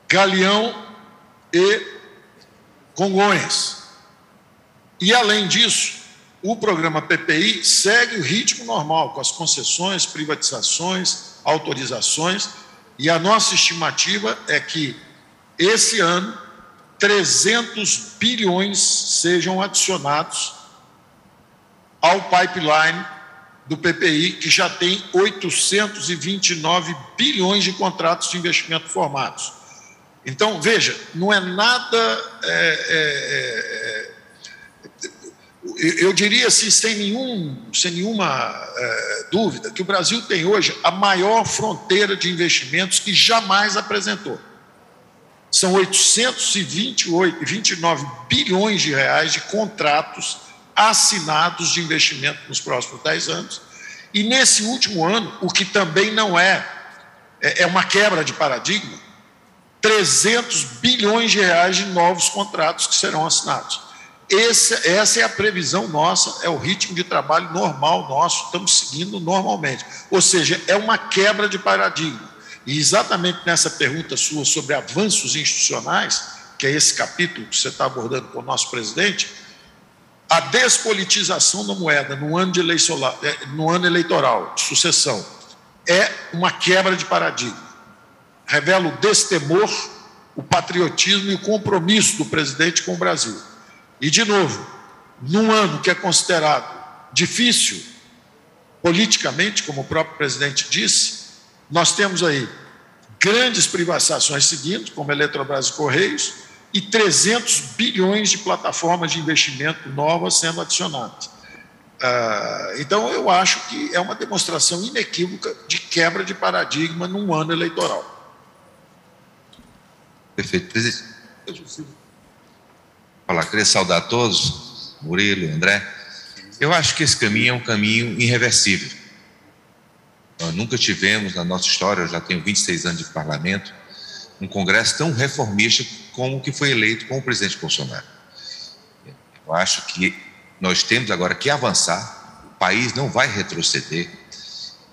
Galeão e Congonhas. E, além disso, o programa PPI segue o ritmo normal, com as concessões, privatizações, autorizações, e a nossa estimativa é que, esse ano, 300 bilhões sejam adicionados ao pipeline do PPI, que já tem 829 bilhões de contratos de investimento formados. Então, veja, não é nada... eu diria assim, sem nenhuma dúvida, que o Brasil tem hoje a maior fronteira de investimentos que jamais apresentou. São 829 bilhões de reais de contratos assinados de investimento nos próximos 10 anos. E nesse último ano, o que também não é uma quebra de paradigma, 300 bilhões de reais de novos contratos que serão assinados. essa é a previsão nossa, é o ritmo de trabalho normal nosso, estamos seguindo normalmente. Ou seja, é uma quebra de paradigma. E exatamente nessa pergunta sua sobre avanços institucionais, que é esse capítulo que você está abordando com o nosso presidente, a despolitização da moeda no ano eleitoral, de sucessão, é uma quebra de paradigma. Revela o destemor, o patriotismo e o compromisso do presidente com o Brasil. E, de novo, num ano que é considerado difícil, politicamente, como o próprio presidente disse, nós temos aí grandes privatizações seguindo, como Eletrobras e Correios, e 300 bilhões de plataformas de investimento novas sendo adicionadas. Então, eu acho que é uma demonstração inequívoca de quebra de paradigma num ano eleitoral. Perfeito, presidente. Queria saudar a todos, Murilo, André. Eu acho que esse caminho é um caminho irreversível. Nós nunca tivemos na nossa história, eu já tenho 26 anos de parlamento, um Congresso tão reformista como o que foi eleito com o presidente Bolsonaro. Eu acho que nós temos agora que avançar, o país não vai retroceder.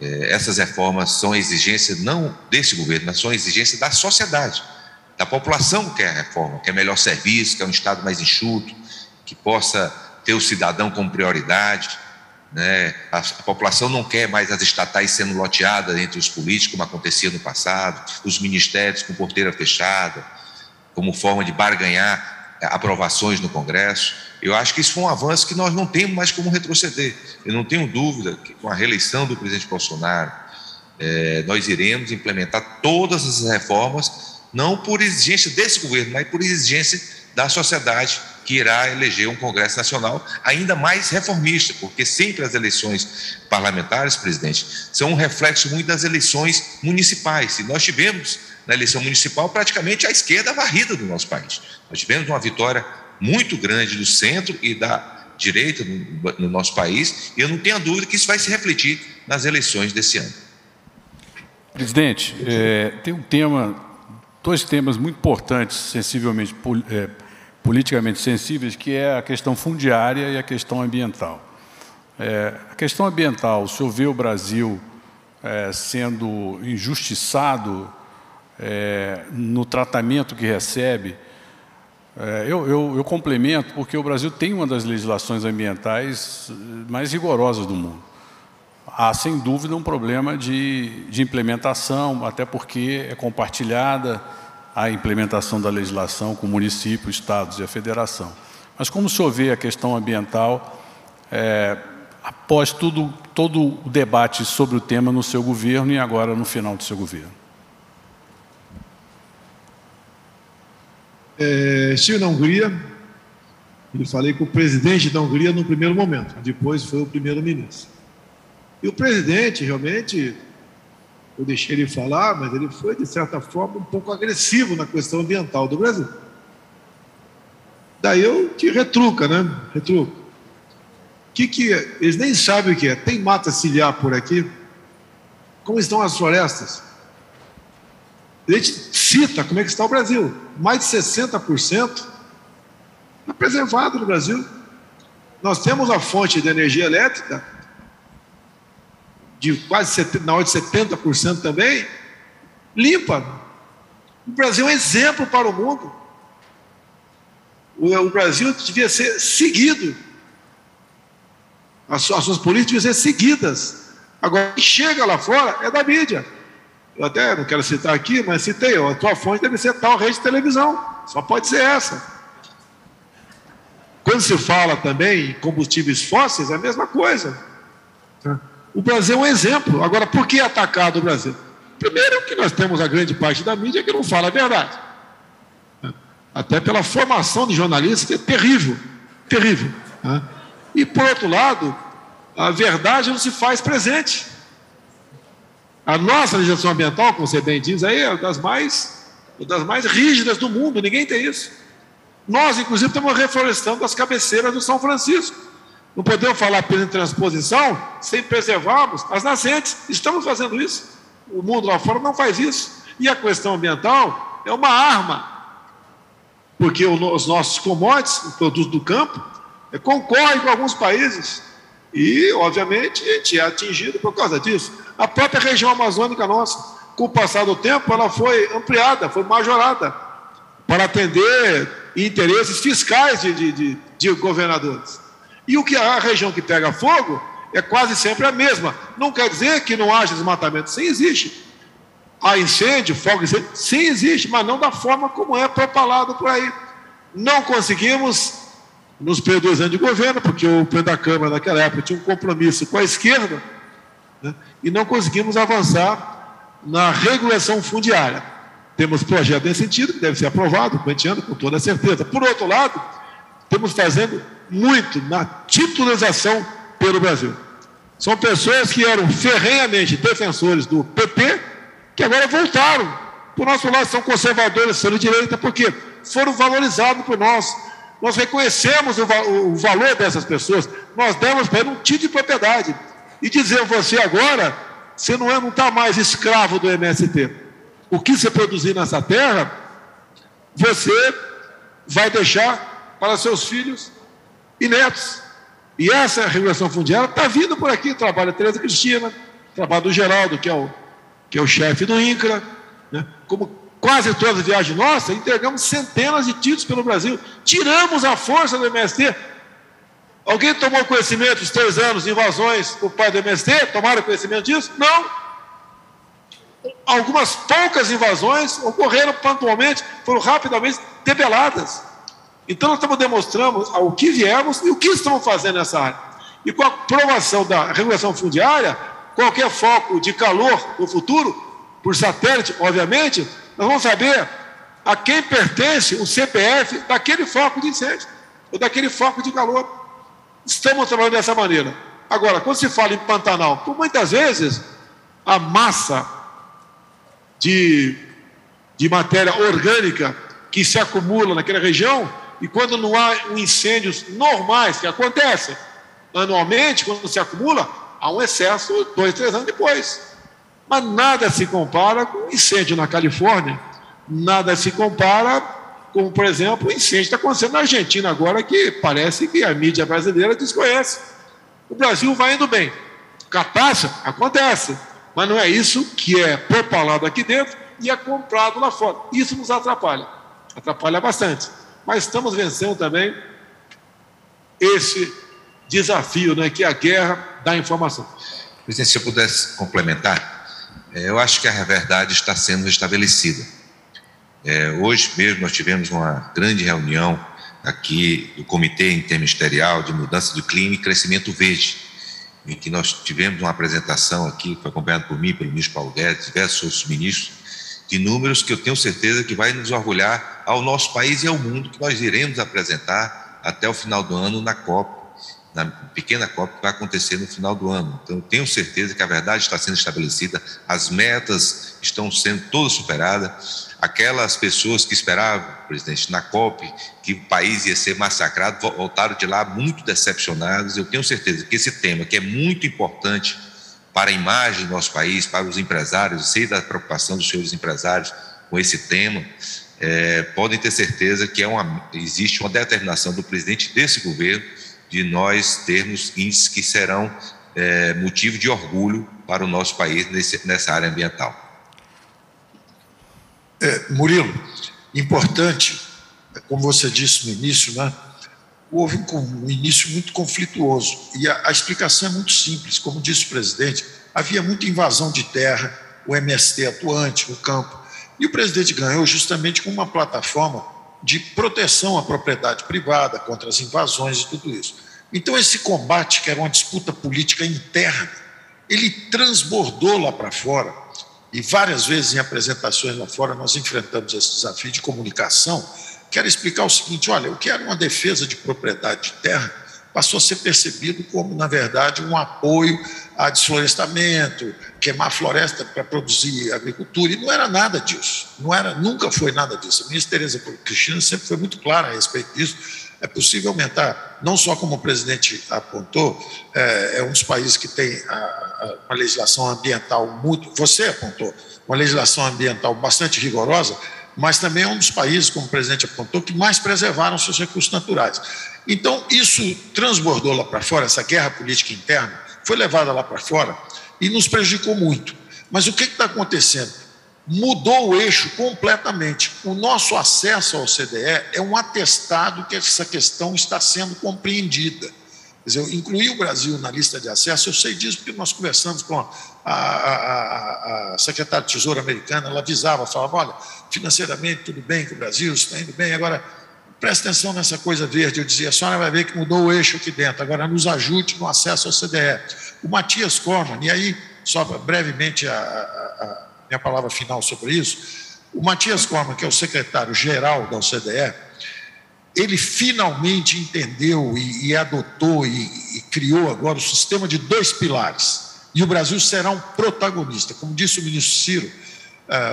Essas reformas são exigência não desse governo, mas são exigência da sociedade. Da população que quer reforma, quer melhor serviço, quer um Estado mais enxuto, que possa ter o cidadão como prioridade, né? A população não quer mais as estatais sendo loteadas entre os políticos, como acontecia no passado, os ministérios com porteira fechada, como forma de barganhar aprovações no Congresso. Eu acho que isso foi um avanço que nós não temos mais como retroceder. Eu não tenho dúvida que com a reeleição do presidente Bolsonaro, nós iremos implementar todas as reformas, não por exigência desse governo, mas por exigência da sociedade, que irá eleger um Congresso Nacional ainda mais reformista, porque sempre as eleições parlamentares, presidente, são um reflexo muito das eleições municipais. E nós tivemos, na eleição municipal, praticamente a esquerda varrida do nosso país. Nós tivemos uma vitória muito grande do centro e da direita no nosso país, e eu não tenho a dúvida que isso vai se refletir nas eleições desse ano. Presidente, tem dois temas muito importantes, sensivelmente, politicamente sensíveis, que é a questão fundiária e a questão ambiental. A questão ambiental, o senhor vê o Brasil sendo injustiçado no tratamento que recebe? Eu complemento, porque o Brasil tem uma das legislações ambientais mais rigorosas do mundo. Há, sem dúvida, um problema de implementação, até porque é compartilhada a implementação da legislação com municípios, estados e a federação. Mas como o senhor vê a questão ambiental, após todo o debate sobre o tema no seu governo e agora no final do seu governo? Estive na Hungria e falei com o presidente da Hungria no primeiro momento, depois foi o primeiro-ministro. E o presidente, realmente, eu deixei ele falar, mas ele foi, de certa forma, um pouco agressivo na questão ambiental do Brasil. Daí eu te retruca, né? Retruco. Eles nem sabem o que é. Tem mata ciliar por aqui? Como estão as florestas? A gente cita como é que está o Brasil. Mais de 60% está preservado no Brasil. Nós temos a fonte de energia elétrica de quase na hora de 70% também, limpa. O Brasil é um exemplo para o mundo. O Brasil devia ser seguido. As suas políticas deviam ser seguidas. Agora, quem chega lá fora é da mídia. Eu até não quero citar aqui, mas citei, a tua fonte deve ser tal rede de televisão. Só pode ser essa. Quando se fala também em combustíveis fósseis, é a mesma coisa. O Brasil é um exemplo. Agora, por que atacar o Brasil? Primeiro, que nós temos a grande parte da mídia que não fala a verdade. Até pela formação de jornalistas, que é terrível, terrível. E, por outro lado, a verdade não se faz presente. A nossa legislação ambiental, como você bem diz, aí é das mais rígidas do mundo, ninguém tem isso. Nós, inclusive, estamos reflorestando as cabeceiras do São Francisco. Não podemos falar pela transposição sem preservarmos as nascentes. Estamos fazendo isso. O mundo lá fora não faz isso. E a questão ambiental é uma arma porque os nossos commodities, os produtos do campo, concorrem com alguns países e, obviamente, a gente é atingido por causa disso. A própria região amazônica nossa, com o passar do tempo, ela foi ampliada, foi majorada para atender interesses fiscais de governadores. E a região que pega fogo é quase sempre a mesma. Não quer dizer que não haja desmatamento, sim, existe. Há incêndio, fogo, incêndio, sim, existe, mas não da forma como é propalado por aí. Não conseguimos, nos primeiros 2 anos de governo, porque o presidente da Câmara naquela época tinha um compromisso com a esquerda, né, e não conseguimos avançar na regulação fundiária. Temos projeto nesse sentido, que deve ser aprovado, com toda certeza. Por outro lado, estamos fazendo muito na titularização pelo Brasil. São pessoas que eram ferrenhamente defensores do PP, que agora voltaram para o nosso lado, são conservadores, são de direita, porque foram valorizados por nós. Nós reconhecemos o valor dessas pessoas, nós demos para ele um título de propriedade. E dizer você agora, você não está mais escravo do MST. O que você produzir nessa terra, você vai deixar para seus filhos e netos. E essa regulação fundiária está vindo por aqui, trabalha a Tereza Cristina, trabalho do Geraldo, que é o chefe do INCRA, né? Como quase todas as viagens nossas, entregamos centenas de títulos pelo Brasil, tiramos a força do MST. Alguém tomou conhecimento dos 3 anos de invasões por parte do MST? Tomaram conhecimento disso? Não. Algumas poucas invasões ocorreram pontualmente, foram rapidamente debeladas. Então nós estamos demonstrando o que viemos e o que estamos fazendo nessa área. E com a aprovação da regulação fundiária, qualquer foco de calor no futuro, por satélite, obviamente, nós vamos saber a quem pertence o CPF daquele foco de incêndio, ou daquele foco de calor. Estamos trabalhando dessa maneira. Agora, quando se fala em Pantanal, por muitas vezes, a massa de matéria orgânica que se acumula naquela região, e quando não há incêndios normais que acontecem anualmente, quando se acumula, há um excesso 2, 3 anos depois. Mas nada se compara com o incêndio na Califórnia, nada se compara com, por exemplo, o incêndio que está acontecendo na Argentina agora, que parece que a mídia brasileira desconhece. O Brasil vai indo bem. Catástrofe acontece, mas não é isso que é propalado aqui dentro e é comprado lá fora. Isso nos atrapalha bastante. Mas estamos vencendo também esse desafio, né, que é a guerra da informação. Presidente, se eu pudesse complementar, eu acho que a verdade está sendo estabelecida. Hoje mesmo nós tivemos uma grande reunião aqui do Comitê Interministerial de Mudança do Clima e Crescimento Verde, em que nós tivemos uma apresentação aqui, que foi acompanhada por mim, pelo ministro Paulo Guedes, diversos outros ministros, de números que eu tenho certeza que vai nos orgulhar ao nosso país e ao mundo, que nós iremos apresentar até o final do ano na COP, na pequena COP que vai acontecer no final do ano. Então, eu tenho certeza que a verdade está sendo estabelecida, as metas estão sendo todas superadas. Aquelas pessoas que esperavam, presidente, na COP, que o país ia ser massacrado, voltaram de lá muito decepcionados. Eu tenho certeza que esse tema, que é muito importante para a imagem do nosso país, para os empresários, sei da preocupação dos senhores empresários com esse tema, podem ter certeza que existe uma determinação do presidente desse governo de nós termos índices que serão motivo de orgulho para o nosso país nessa área ambiental. Murilo, importante, como você disse no início, né? Houve um início muito conflituoso e a explicação é muito simples. Como disse o presidente, havia muita invasão de terra, o MST atuante no campo, e o presidente ganhou justamente com uma plataforma de proteção à propriedade privada contra as invasões e tudo isso. Então esse combate, que era uma disputa política interna, ele transbordou lá para fora, e várias vezes em apresentações lá fora nós enfrentamos esse desafio de comunicação. Quero explicar o seguinte: olha, o que era uma defesa de propriedade de terra passou a ser percebido como, na verdade, um apoio a desflorestamento, queimar floresta para produzir agricultura, e não era nada disso, nunca foi nada disso. A ministra Tereza Cristina sempre foi muito clara a respeito disso. É possível aumentar, não só como o presidente apontou, é um dos países que tem uma legislação ambiental muito, você apontou, uma legislação ambiental bastante rigorosa, mas também é um dos países, como o presidente apontou, que mais preservaram seus recursos naturais. Então, isso transbordou lá para fora, essa guerra política interna foi levada lá para fora e nos prejudicou muito. Mas o que está acontecendo? Mudou o eixo completamente. O nosso acesso ao OCDE é um atestado que essa questão está sendo compreendida. Quer dizer, eu incluí o Brasil na lista de acesso, eu sei disso porque nós conversamos com a secretária de Tesouro americana, ela avisava, falava, olha, financeiramente tudo bem com o Brasil, está indo bem, agora presta atenção nessa coisa verde. Eu dizia, a senhora vai ver que mudou o eixo aqui dentro, agora nos ajude no acesso ao OCDE. O Matias Cormann, e aí, só brevemente a minha palavra final sobre isso, o Matias Cormann, que é o secretário-geral da OCDE, ele finalmente entendeu e adotou e criou agora o sistema de 2 pilares. E o Brasil será um protagonista. Como disse o ministro Ciro,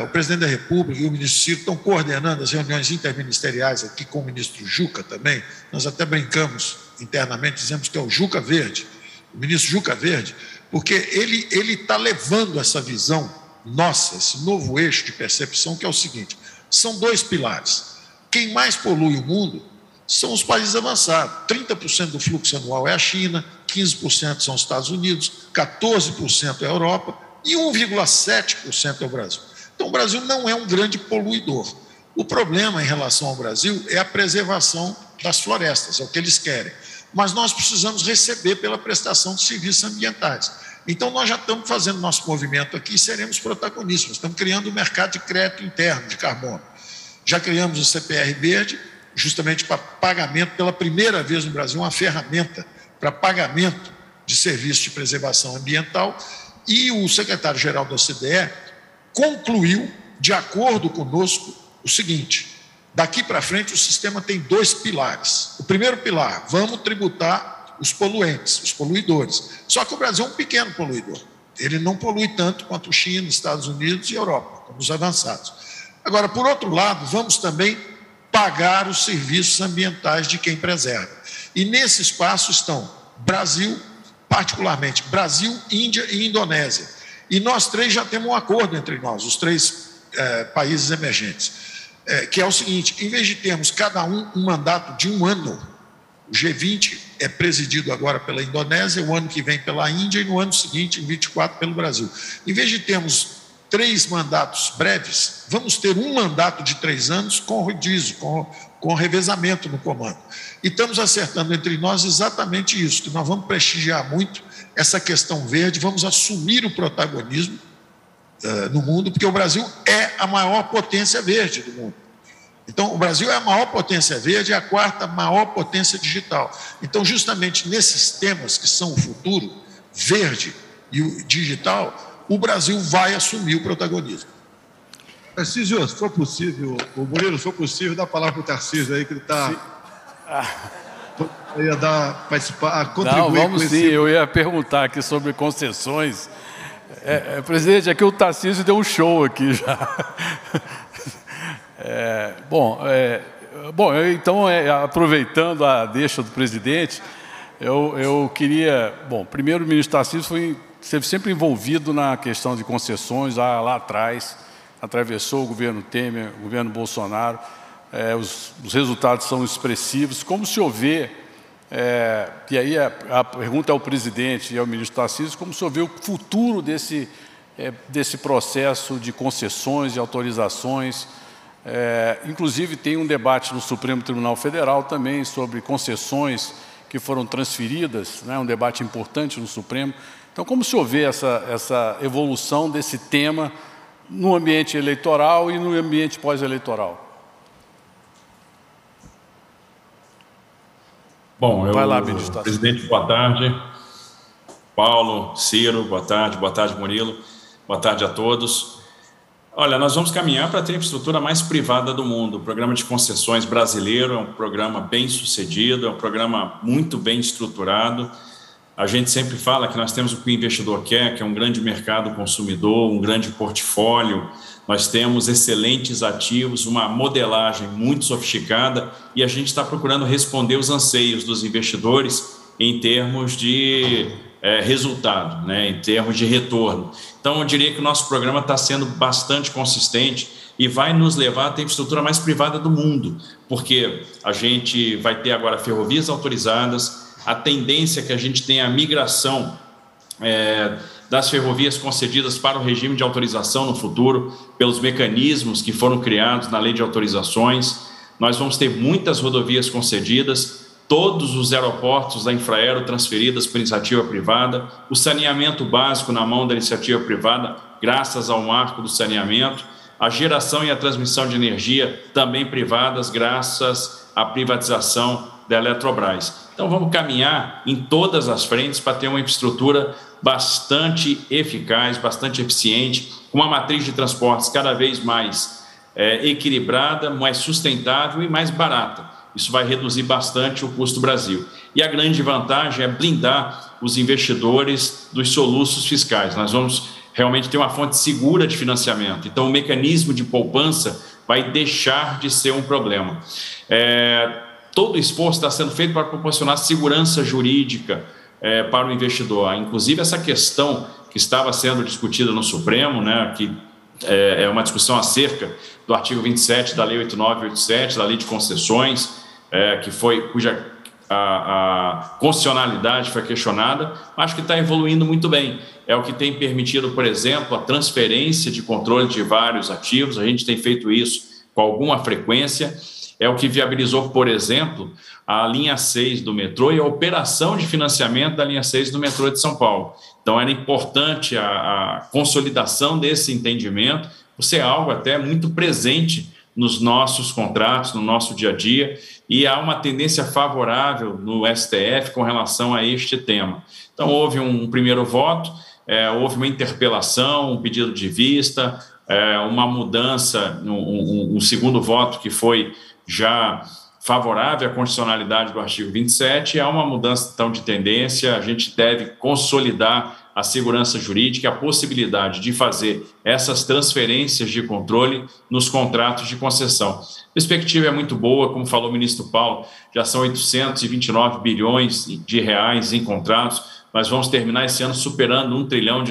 o presidente da República e o ministro Ciro estão coordenando as reuniões interministeriais aqui com o ministro Juca também. Nós até brincamos internamente, dizemos que é o Juca Verde, o ministro Juca Verde, porque ele está levando essa visão nossa, esse novo eixo de percepção, que é o seguinte, são 2 pilares. Quem mais polui o mundo são os países avançados. 30% do fluxo anual é a China, 15% são os Estados Unidos, 14% é a Europa e 1,7% é o Brasil. Então, o Brasil não é um grande poluidor. O problema em relação ao Brasil é a preservação das florestas, é o que eles querem. Mas nós precisamos receber pela prestação de serviços ambientais. Então, nós já estamos fazendo nosso movimento aqui e seremos protagonistas. Estamos criando um mercado de crédito interno de carbono. Já criamos o CPR Verde, justamente para pagamento, pela primeira vez no Brasil, uma ferramenta para pagamento de serviços de preservação ambiental, e o secretário-geral da OCDE concluiu, de acordo conosco, o seguinte, daqui para frente o sistema tem 2 pilares. O primeiro pilar, vamos tributar os poluentes, os poluidores. Só que o Brasil é um pequeno poluidor. Ele não polui tanto quanto China, Estados Unidos e Europa, como os avançados. Agora, por outro lado, vamos também pagar os serviços ambientais de quem preserva. E nesse espaço estão Brasil, particularmente Brasil, Índia e Indonésia. E nós 3 já temos um acordo entre nós, os 3 países emergentes, que é o seguinte, em vez de termos cada um mandato de 1 ano, o G20 é presidido agora pela Indonésia, o ano que vem pela Índia e no ano seguinte, em 24, pelo Brasil. Em vez de termos 3 mandatos breves, vamos ter um mandato de 3 anos com rodízio, com revezamento no comando. E estamos acertando entre nós exatamente isso, que nós vamos prestigiar muito essa questão verde, vamos assumir o protagonismo no mundo, porque o Brasil é a maior potência verde do mundo. Então, o Brasil é a maior potência verde e a 4ª maior potência digital. Então, justamente nesses temas que são o futuro, verde e o digital, o Brasil vai assumir o protagonismo. Tarcísio, se for possível, o Murilo, se for possível, dá a palavra para o Tarcísio aí, que ele está... ia dar, participar, contribuir. Não, vamos sim, eu ia perguntar aqui sobre concessões. Presidente, aqui o Tarcísio deu um show aqui já. Então, aproveitando a deixa do presidente, eu queria... Bom, primeiro o ministro Tarcísio esteve sempre envolvido na questão de concessões, lá atrás, atravessou o governo Temer, o governo Bolsonaro, os resultados são expressivos. Como se vê, e aí a pergunta ao presidente e ao ministro Tarcísio, como se vê o futuro desse processo de concessões e autorizações? Inclusive tem um debate no Supremo Tribunal Federal também sobre concessões que foram transferidas, né, um debate importante no Supremo. Então, como se vê essa evolução desse tema no ambiente eleitoral e no ambiente pós-eleitoral? Bom, vai lá, ministro. Presidente, boa tarde. Paulo, Ciro, boa tarde Murilo, boa tarde a todos. Olha, nós vamos caminhar para ter a infraestrutura mais privada do mundo. O programa de concessões brasileiro é um programa bem sucedido, é um programa muito bem estruturado. A gente sempre fala que nós temos o que o investidor quer, que é um grande mercado consumidor, um grande portfólio. Nós temos excelentes ativos, uma modelagem muito sofisticada e a gente está procurando responder os anseios dos investidores em termos de resultado, né, em termos de retorno. Então, eu diria que o nosso programa está sendo bastante consistente e vai nos levar a ter a infraestrutura mais privada do mundo, porque a gente vai ter agora ferrovias autorizadas, a tendência é que a gente tenha a migração das ferrovias concedidas para o regime de autorização no futuro, pelos mecanismos que foram criados na lei de autorizações. Nós vamos ter muitas rodovias concedidas, todos os aeroportos da Infraero transferidas para iniciativa privada, o saneamento básico na mão da iniciativa privada, graças ao marco do saneamento, a geração e a transmissão de energia também privadas, graças à privatização da Eletrobras. Então, vamos caminhar em todas as frentes para ter uma infraestrutura bastante eficaz, bastante eficiente, com uma matriz de transportes cada vez mais equilibrada, mais sustentável e mais barata. Isso vai reduzir bastante o custo do Brasil. E a grande vantagem é blindar os investidores dos soluços fiscais. Nós vamos realmente ter uma fonte segura de financiamento. Então, o mecanismo de poupança vai deixar de ser um problema. Todo o esforço está sendo feito para proporcionar segurança jurídica para o investidor. Inclusive, essa questão que estava sendo discutida no Supremo, né, que é uma discussão acerca do artigo 27 da Lei 8987, da Lei de Concessões, cuja a constitucionalidade foi questionada, acho que está evoluindo muito bem. É o que tem permitido, por exemplo, a transferência de controle de vários ativos, a gente tem feito isso com alguma frequência, é o que viabilizou, por exemplo, a linha 6 do metrô e a operação de financiamento da linha 6 do metrô de São Paulo. Então, era importante a consolidação desse entendimento, por ser algo até muito presente nos nossos contratos, no nosso dia a dia, e há uma tendência favorável no STF com relação a este tema. Então, houve um primeiro voto, houve uma interpelação, um pedido de vista, uma mudança, um segundo voto que foi já favorável à constitucionalidade do artigo 27, há uma mudança, então, de tendência, a gente deve consolidar a segurança jurídica, a possibilidade de fazer essas transferências de controle nos contratos de concessão. A perspectiva é muito boa, como falou o ministro Paulo, já são 829 bilhões de reais em contratos, nós vamos terminar esse ano superando R$1 trilhão,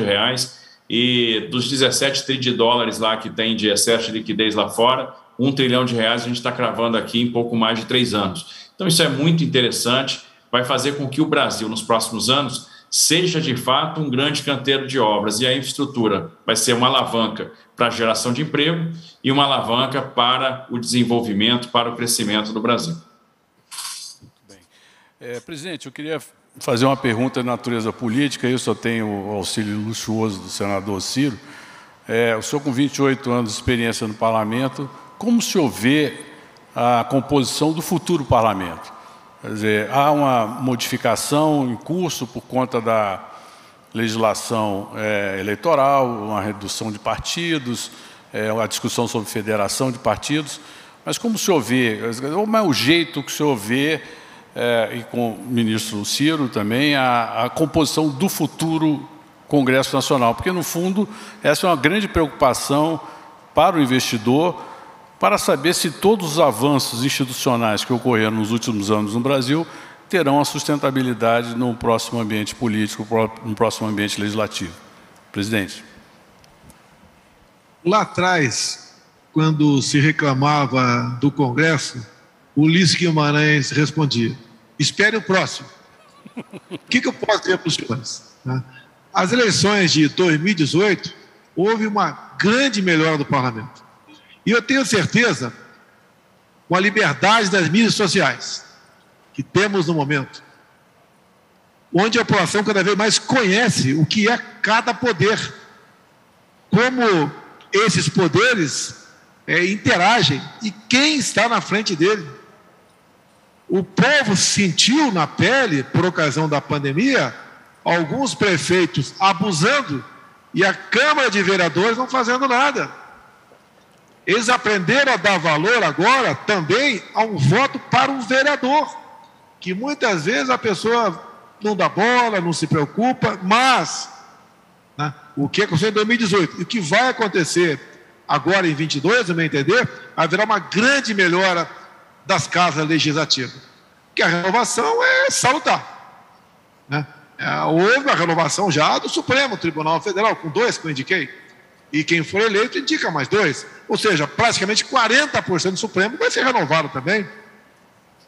e dos 17 trilhões de dólares lá que tem de excesso de liquidez lá fora, R$1 trilhão a gente está cravando aqui em pouco mais de 3 anos. Então, isso é muito interessante, vai fazer com que o Brasil, nos próximos anos, seja de fato um grande canteiro de obras, e a infraestrutura vai ser uma alavanca para a geração de emprego e uma alavanca para o desenvolvimento, para o crescimento do Brasil. Muito bem. Presidente, eu queria fazer uma pergunta de natureza política, eu só tenho o auxílio luxuoso do senador Ciro. O senhor, com 28 anos de experiência no parlamento, como o senhor vê a composição do futuro parlamento? Quer dizer, há uma modificação em curso por conta da legislação eleitoral, uma redução de partidos, a discussão sobre federação de partidos, mas como o senhor vê, como é o jeito que o senhor vê, e com o ministro Ciro também, a composição do futuro Congresso Nacional? Porque, no fundo, essa é uma grande preocupação para o investidor, para saber se todos os avanços institucionais que ocorreram nos últimos anos no Brasil terão a sustentabilidade no próximo ambiente político, no próximo ambiente legislativo. Presidente. Lá atrás, quando se reclamava do Congresso, Ulisses Guimarães respondia: espere o próximo. O que eu posso dizer para os senhores? As eleições de 2018, houve uma grande melhora do parlamento. E eu tenho certeza, com a liberdade das mídias sociais que temos no momento, onde a população cada vez mais conhece o que é cada poder, como esses poderes interagem e quem está na frente dele. O povo sentiu na pele, por ocasião da pandemia, alguns prefeitos abusando e a Câmara de Vereadores não fazendo nada. Eles aprenderam a dar valor agora também a um voto para um vereador, que muitas vezes a pessoa não dá bola, não se preocupa, mas o que aconteceu em 2018 e o que vai acontecer agora em 2022, no meu entender, haverá uma grande melhora das casas legislativas, porque a renovação é salutar. Houve a renovação já do Supremo Tribunal Federal, com 2 que eu indiquei. e quem for eleito indica mais 2. Ou seja, praticamente 40% do Supremo vai ser renovado também.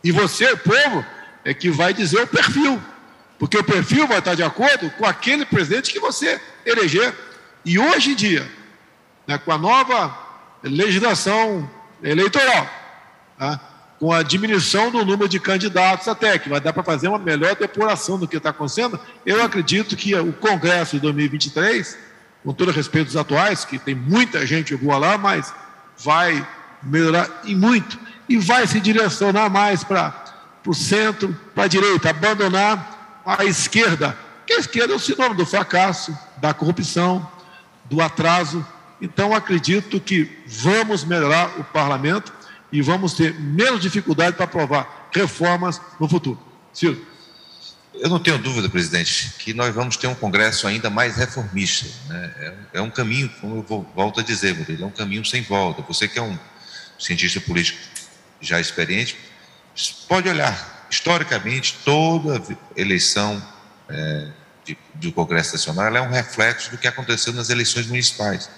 E você, povo, é que vai dizer o perfil, porque o perfil vai estar de acordo com aquele presidente que você eleger. E hoje em dia, né, com a nova legislação eleitoral, tá, com a diminuição do número de candidatos até, que vai dar para fazer uma melhor depuração do que está acontecendo, eu acredito que o Congresso de 2023, com todo respeito aos atuais, que tem muita gente boa lá, mas vai melhorar e muito, e vai se direcionar mais para o centro, para a direita, abandonar a esquerda, que a esquerda é o sinônimo do fracasso, da corrupção, do atraso. Então, acredito que vamos melhorar o parlamento e vamos ter menos dificuldade para aprovar reformas no futuro. Ciro. Eu não tenho dúvida, presidente, que nós vamos ter um Congresso ainda mais reformista, né? É um caminho, como eu volto a dizer, Murilo, é um caminho sem volta. Você que é um cientista político já experiente, pode olhar, historicamente, toda eleição do Congresso Nacional ela é um reflexo do que aconteceu nas eleições municipais.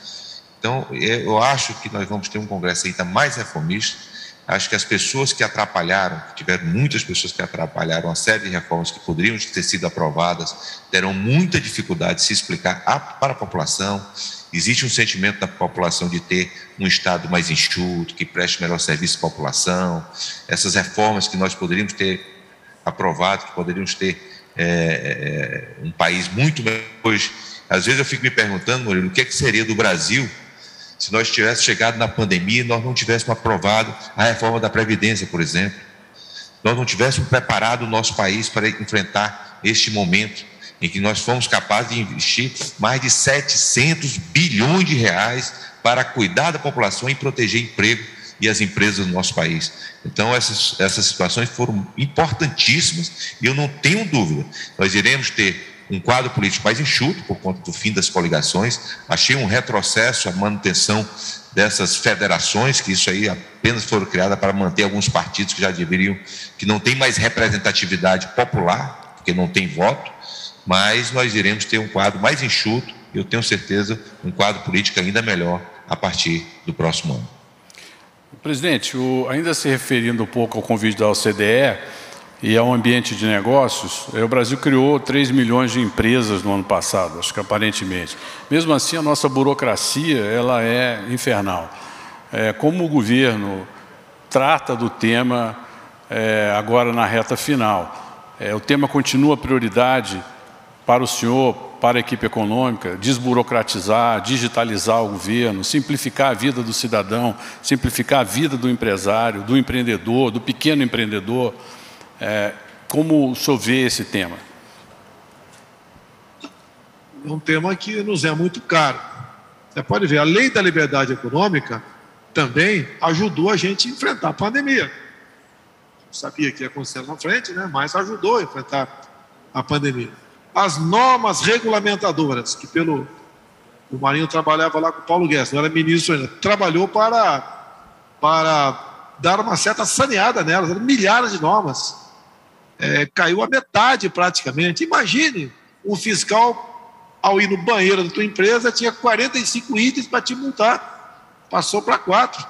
Então, eu acho que nós vamos ter um Congresso ainda mais reformista. Acho que as pessoas que atrapalharam, tiveram muitas pessoas que atrapalharam uma série de reformas que poderiam ter sido aprovadas, terão muita dificuldade de se explicar para a população. Existe um sentimento da população de ter um Estado mais enxuto, que preste melhor serviço à população. Essas reformas que nós poderíamos ter aprovado, que poderíamos ter um país muito melhor hoje. Às vezes eu fico me perguntando, Murilo, o que seria do Brasil se nós tivéssemos chegado na pandemia e nós não tivéssemos aprovado a reforma da Previdência, por exemplo. Nós não tivéssemos preparado o nosso país para enfrentar este momento em que nós fomos capazes de investir mais de 700 bilhões de reais para cuidar da população e proteger emprego e as empresas do nosso país. Então, essas situações foram importantíssimas e eu não tenho dúvida, nós iremos ter um quadro político mais enxuto por conta do fim das coligações. Achei um retrocesso a manutenção dessas federações, que isso aí apenas foram criadas para manter alguns partidos que já deveriam, que não tem mais representatividade popular, porque não tem voto, mas nós iremos ter um quadro mais enxuto, e eu tenho certeza, um quadro político ainda melhor a partir do próximo ano. Presidente, ainda se referindo um pouco ao convite da OCDE, e ao ambiente de negócios, o Brasil criou 3 milhões de empresas no ano passado, acho que aparentemente. Mesmo assim, a nossa burocracia ela é infernal. Como o governo trata do tema agora na reta final? O tema continua prioridade para o senhor, para a equipe econômica, desburocratizar, digitalizar o governo, simplificar a vida do cidadão, simplificar a vida do empresário, do empreendedor, do pequeno empreendedor. Como o senhor vê esse tema? É um tema que nos é muito caro. Você pode ver, a lei da liberdade econômica também ajudou a gente a enfrentar a pandemia. Não sabia que ia acontecer na frente, né? Mas ajudou a enfrentar a pandemia. As normas regulamentadoras, que o Marinho trabalhava lá com o Paulo Guedes, não era ministro ainda, trabalhou para dar uma certa saneada nelas, eram milhares de normas. Caiu a metade praticamente. Imagine, um fiscal, ao ir no banheiro da tua empresa, tinha 45 itens para te multar, passou para 4.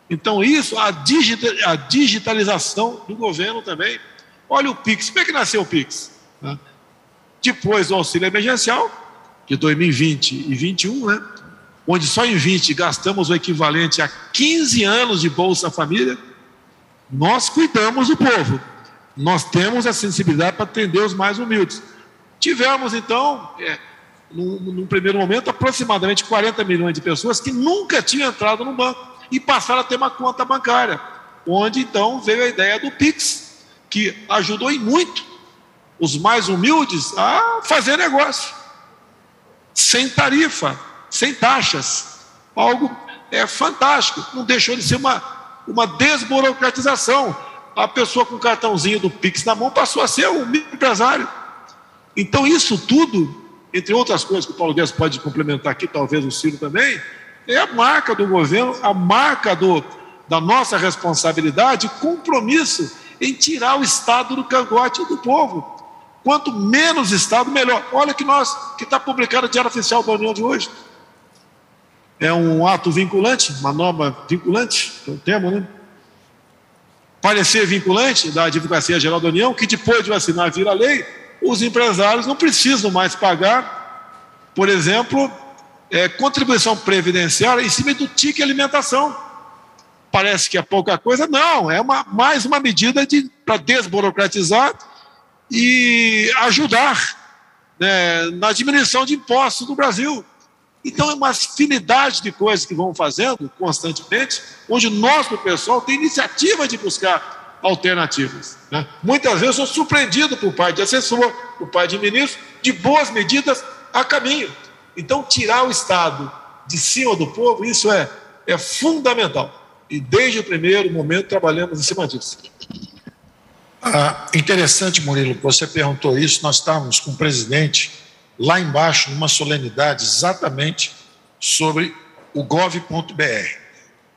Então isso, a digitalização do governo também. Olha o PIX, como é que nasceu o PIX? Depois do auxílio emergencial, de 2020 e 2021, né? Onde só em 20 gastamos o equivalente a 15 anos de Bolsa Família, nós cuidamos do povo. Nós temos a sensibilidade para atender os mais humildes. Tivemos, então, num primeiro momento, aproximadamente 40 milhões de pessoas que nunca tinham entrado no banco e passaram a ter uma conta bancária, onde, então, veio a ideia do PIX, que ajudou em muito os mais humildes a fazer negócio, sem tarifa, sem taxas. Algo fantástico, não deixou de ser uma desburocratização. A pessoa com o cartãozinho do PIX na mão passou a ser um microempresário. Então, isso tudo, entre outras coisas que o Paulo Guedes pode complementar aqui, talvez o Ciro também, é a marca do governo, a marca da nossa responsabilidade, compromisso em tirar o Estado do cangote do povo. Quanto menos Estado, melhor. Olha que está publicado no Diário Oficial da União de hoje. é um ato vinculante, uma norma vinculante, que é o termo, né? Parecer vinculante da Advocacia Geral da União, que depois de assinar vira lei, os empresários não precisam mais pagar, por exemplo, contribuição previdenciária em cima do ticket alimentação. Parece que é pouca coisa, não, é mais uma medida para desburocratizar e ajudar, né, na diminuição de impostos no Brasil. Então, é uma afinidade de coisas que vão fazendo constantemente, onde nós, do pessoal, tem iniciativa de buscar alternativas, né? Muitas vezes eu sou surpreendido por parte de assessor, por parte de ministro, de boas medidas a caminho. Então, tirar o Estado de cima do povo, isso é fundamental. E desde o primeiro momento trabalhamos em cima disso. Interessante, Murilo, que você perguntou isso. Nós estávamos com o presidente lá embaixo, numa solenidade, exatamente sobre o gov.br.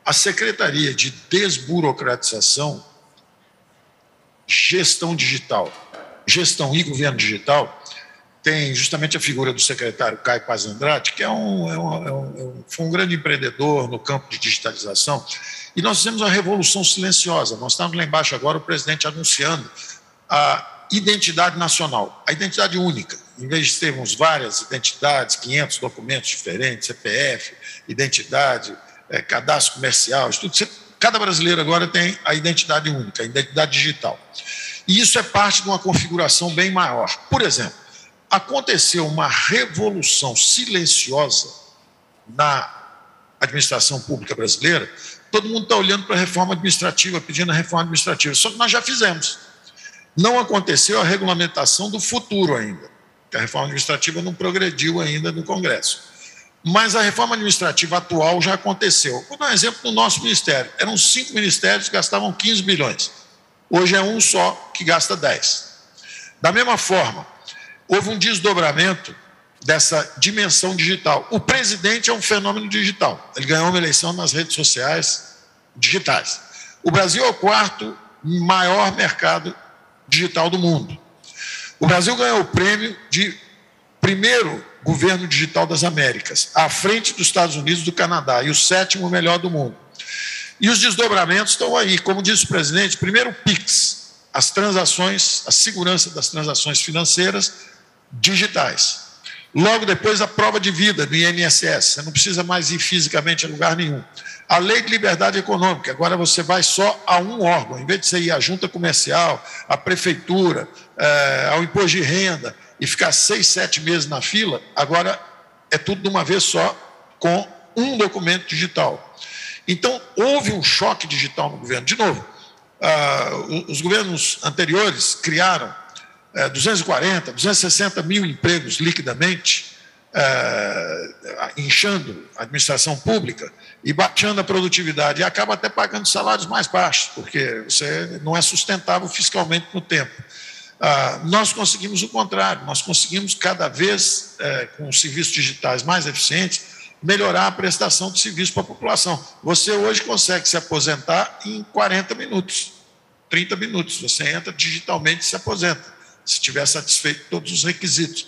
A Secretaria de Desburocratização, Gestão Digital, Gestão e Governo Digital, tem justamente a figura do secretário Caio Paz Andrade, que foi um grande empreendedor no campo de digitalização, e nós fizemos uma revolução silenciosa. Nós estamos lá embaixo agora, o presidente anunciando a identidade nacional, a identidade única. Em vez de termos várias identidades, 500 documentos diferentes, CPF, identidade, cadastro comercial, tudo, cada brasileiro agora tem a identidade única, a identidade digital. E isso é parte de uma configuração bem maior. Por exemplo, aconteceu uma revolução silenciosa na administração pública brasileira. Todo mundo está olhando para a reforma administrativa, pedindo a reforma administrativa, só que nós já fizemos. Não aconteceu a regulamentação do futuro ainda, porque a reforma administrativa não progrediu ainda no Congresso. Mas a reforma administrativa atual já aconteceu. Vou dar um exemplo do nosso ministério. Eram 5 ministérios que gastavam 15 bilhões. Hoje é um só que gasta 10. Da mesma forma, houve um desdobramento dessa dimensão digital. O presidente é um fenômeno digital. Ele ganhou uma eleição nas redes sociais digitais. O Brasil é o 4º maior mercado digital do mundo. O Brasil ganhou o prêmio de primeiro governo digital das Américas, à frente dos Estados Unidos e do Canadá, e o 7º melhor do mundo. E os desdobramentos estão aí. Como disse o presidente, primeiro o PIX, as transações, a segurança das transações financeiras digitais. Logo depois, a prova de vida do INSS. Você não precisa mais ir fisicamente a lugar nenhum. A lei de liberdade econômica. Agora você vai só a um órgão. Em vez de você ir à junta comercial, à prefeitura, ao imposto de renda e ficar 6, 7 meses na fila, agora é tudo de uma vez só, com um documento digital. Então, houve um choque digital no governo. De novo, os governos anteriores criaram 240, 260 mil empregos liquidamente, inchando a administração pública e baixando a produtividade, e acaba até pagando salários mais baixos, porque você não é sustentável fiscalmente no tempo. Nós conseguimos o contrário, nós conseguimos cada vez, com os serviços digitais mais eficientes, melhorar a prestação de serviço para a população. Você hoje consegue se aposentar em 40 minutos, 30 minutos, você entra digitalmente e se aposenta, se tiver satisfeito todos os requisitos.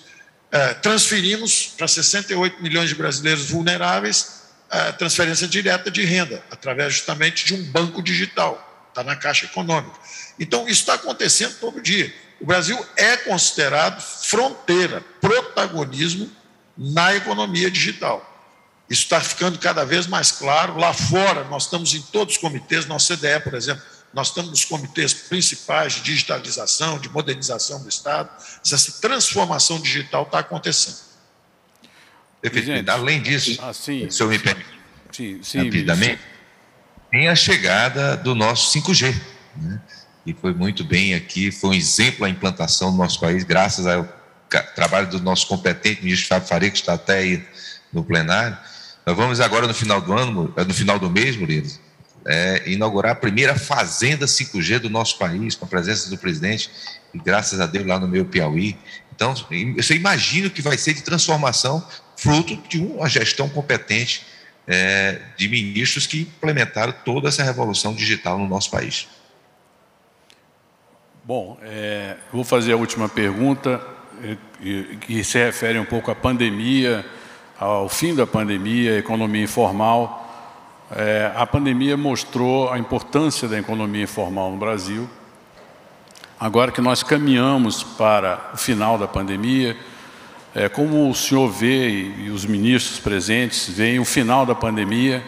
Transferimos para 68 milhões de brasileiros vulneráveis transferência direta de renda, através justamente de um banco digital, está na Caixa Econômica. Então, isso está acontecendo todo dia. O Brasil é considerado fronteira, protagonismo na economia digital. Isso está ficando cada vez mais claro. Lá fora, nós estamos em todos os comitês, nosso CDE, por exemplo, nós estamos nos comitês principais de digitalização, de modernização do Estado. Essa transformação digital está acontecendo. Gente, além disso, se eu me permite, rapidamente, tem a chegada do nosso 5G, né? E foi muito bem aqui, foi um exemplo a implantação do nosso país, graças ao trabalho do nosso competente ministro Fábio Faria, que está até aí no plenário. Nós vamos agora, no final do ano, no final do mês, Murilo, inaugurar a primeira fazenda 5G do nosso país, com a presença do presidente, e graças a Deus lá no meu Piauí. Então, você imagina o que vai ser de transformação, fruto de uma gestão competente de ministros que implementaram toda essa revolução digital no nosso país. Bom, vou fazer a última pergunta, que se refere um pouco à pandemia, ao fim da pandemia, a economia informal. A pandemia mostrou a importância da economia informal no Brasil. Agora que nós caminhamos para o final da pandemia, como o senhor vê e os ministros presentes veem o final da pandemia,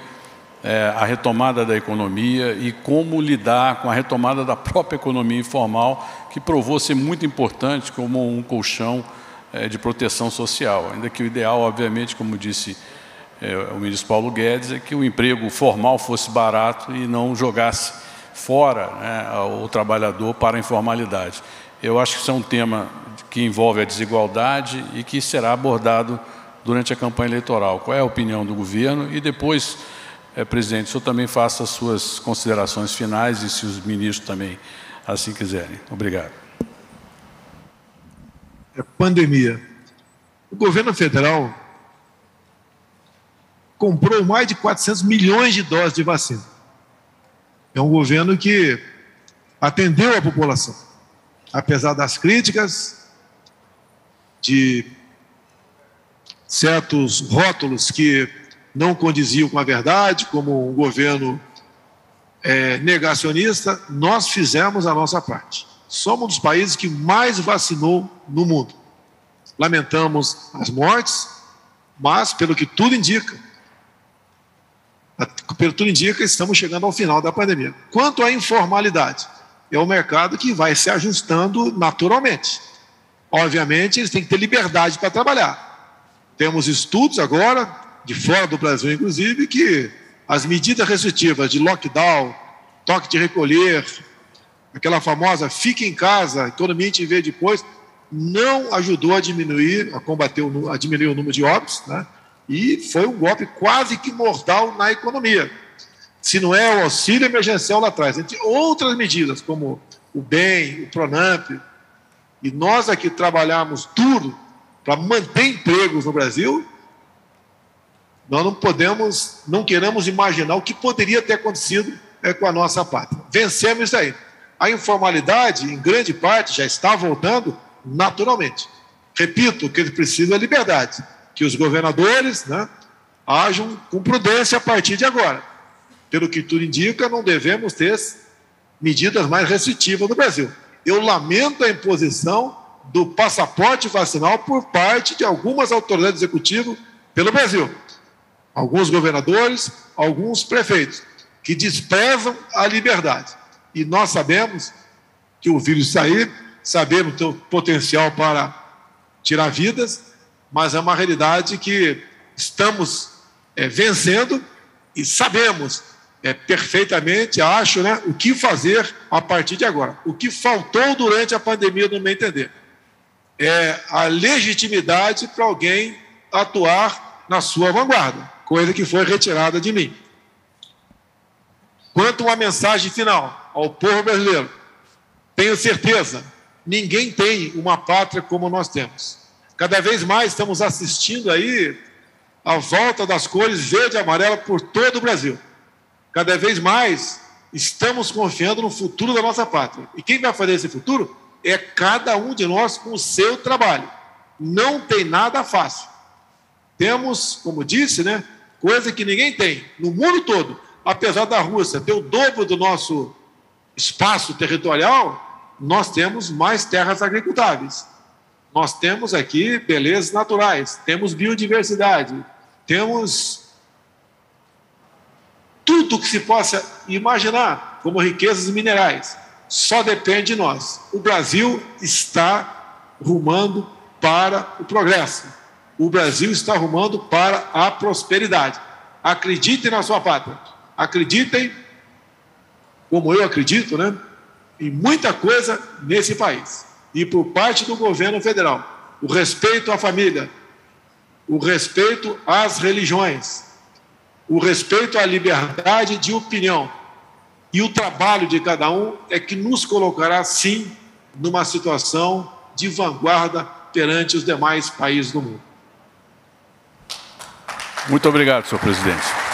a retomada da economia e como lidar com a retomada da própria economia informal, que provou ser muito importante como um colchão de proteção social. Ainda que o ideal, obviamente, como disse o ministro Paulo Guedes, é que o emprego formal fosse barato e não jogasse fora, né, o trabalhador para a informalidade. Eu acho que isso é um tema que envolve a desigualdade e que será abordado durante a campanha eleitoral. Qual é a opinião do governo? E depois, presidente, o senhor também faça as suas considerações finais e se os ministros também assim quiserem. Obrigado. Pandemia. O governo federal comprou mais de 400 milhões de doses de vacina. É um governo que atendeu a população, apesar das críticas, de certos rótulos que não condiziam com a verdade, como um governo negacionista. Nós fizemos a nossa parte. Somos um dos países que mais vacinou no mundo. Lamentamos as mortes, mas, pelo que tudo indica, estamos chegando ao final da pandemia. Quanto à informalidade, é o mercado que vai se ajustando naturalmente. Obviamente, eles têm que ter liberdade para trabalhar. Temos estudos agora, de fora do Brasil inclusive, que as medidas restritivas de lockdown, toque de recolher, aquela famosa fique em casa, economia te vê depois, não ajudou a diminuir, a diminuir o número de óbitos, né? E foi um golpe quase que mortal na economia. Se não é o auxílio emergencial lá atrás, entre outras medidas, como o BEM, o PRONAMP, e nós aqui trabalhamos duro para manter empregos no Brasil, nós não queremos imaginar o que poderia ter acontecido com a nossa pátria. Vencemos isso aí. A informalidade, em grande parte, já está voltando naturalmente. Repito, o que eles precisam é liberdade. Que os governadores, né, ajam com prudência a partir de agora. Pelo que tudo indica, não devemos ter medidas mais restritivas no Brasil. Eu lamento a imposição do passaporte vacinal por parte de algumas autoridades executivas pelo Brasil. Alguns governadores, alguns prefeitos, que desprezam a liberdade. E nós sabemos que o vírus está aí, sabemos que tem potencial para tirar vidas, mas é uma realidade que estamos vencendo e sabemos perfeitamente, acho, né, o que fazer a partir de agora. O que faltou durante a pandemia, no meu entender, é a legitimidade para alguém atuar na sua vanguarda, coisa que foi retirada de mim. Quanto a uma mensagem final ao povo brasileiro, tenho certeza, ninguém tem uma pátria como nós temos. Cada vez mais estamos assistindo aí a volta das cores verde e amarela por todo o Brasil. Cada vez mais estamos confiando no futuro da nossa pátria. E quem vai fazer esse futuro é cada um de nós com o seu trabalho. Não tem nada fácil. Temos, como disse, né, coisa que ninguém tem no mundo todo. Apesar da Rússia ter o dobro do nosso espaço territorial, nós temos mais terras agricultáveis. Nós temos aqui belezas naturais, temos biodiversidade, temos tudo que se possa imaginar como riquezas minerais. Só depende de nós. O Brasil está rumando para o progresso. O Brasil está rumando para a prosperidade. Acreditem na sua pátria. Acreditem, como eu acredito, né, em muita coisa nesse país. E por parte do governo federal, o respeito à família, o respeito às religiões, o respeito à liberdade de opinião e o trabalho de cada um é que nos colocará, sim, numa situação de vanguarda perante os demais países do mundo. Muito obrigado, senhor presidente.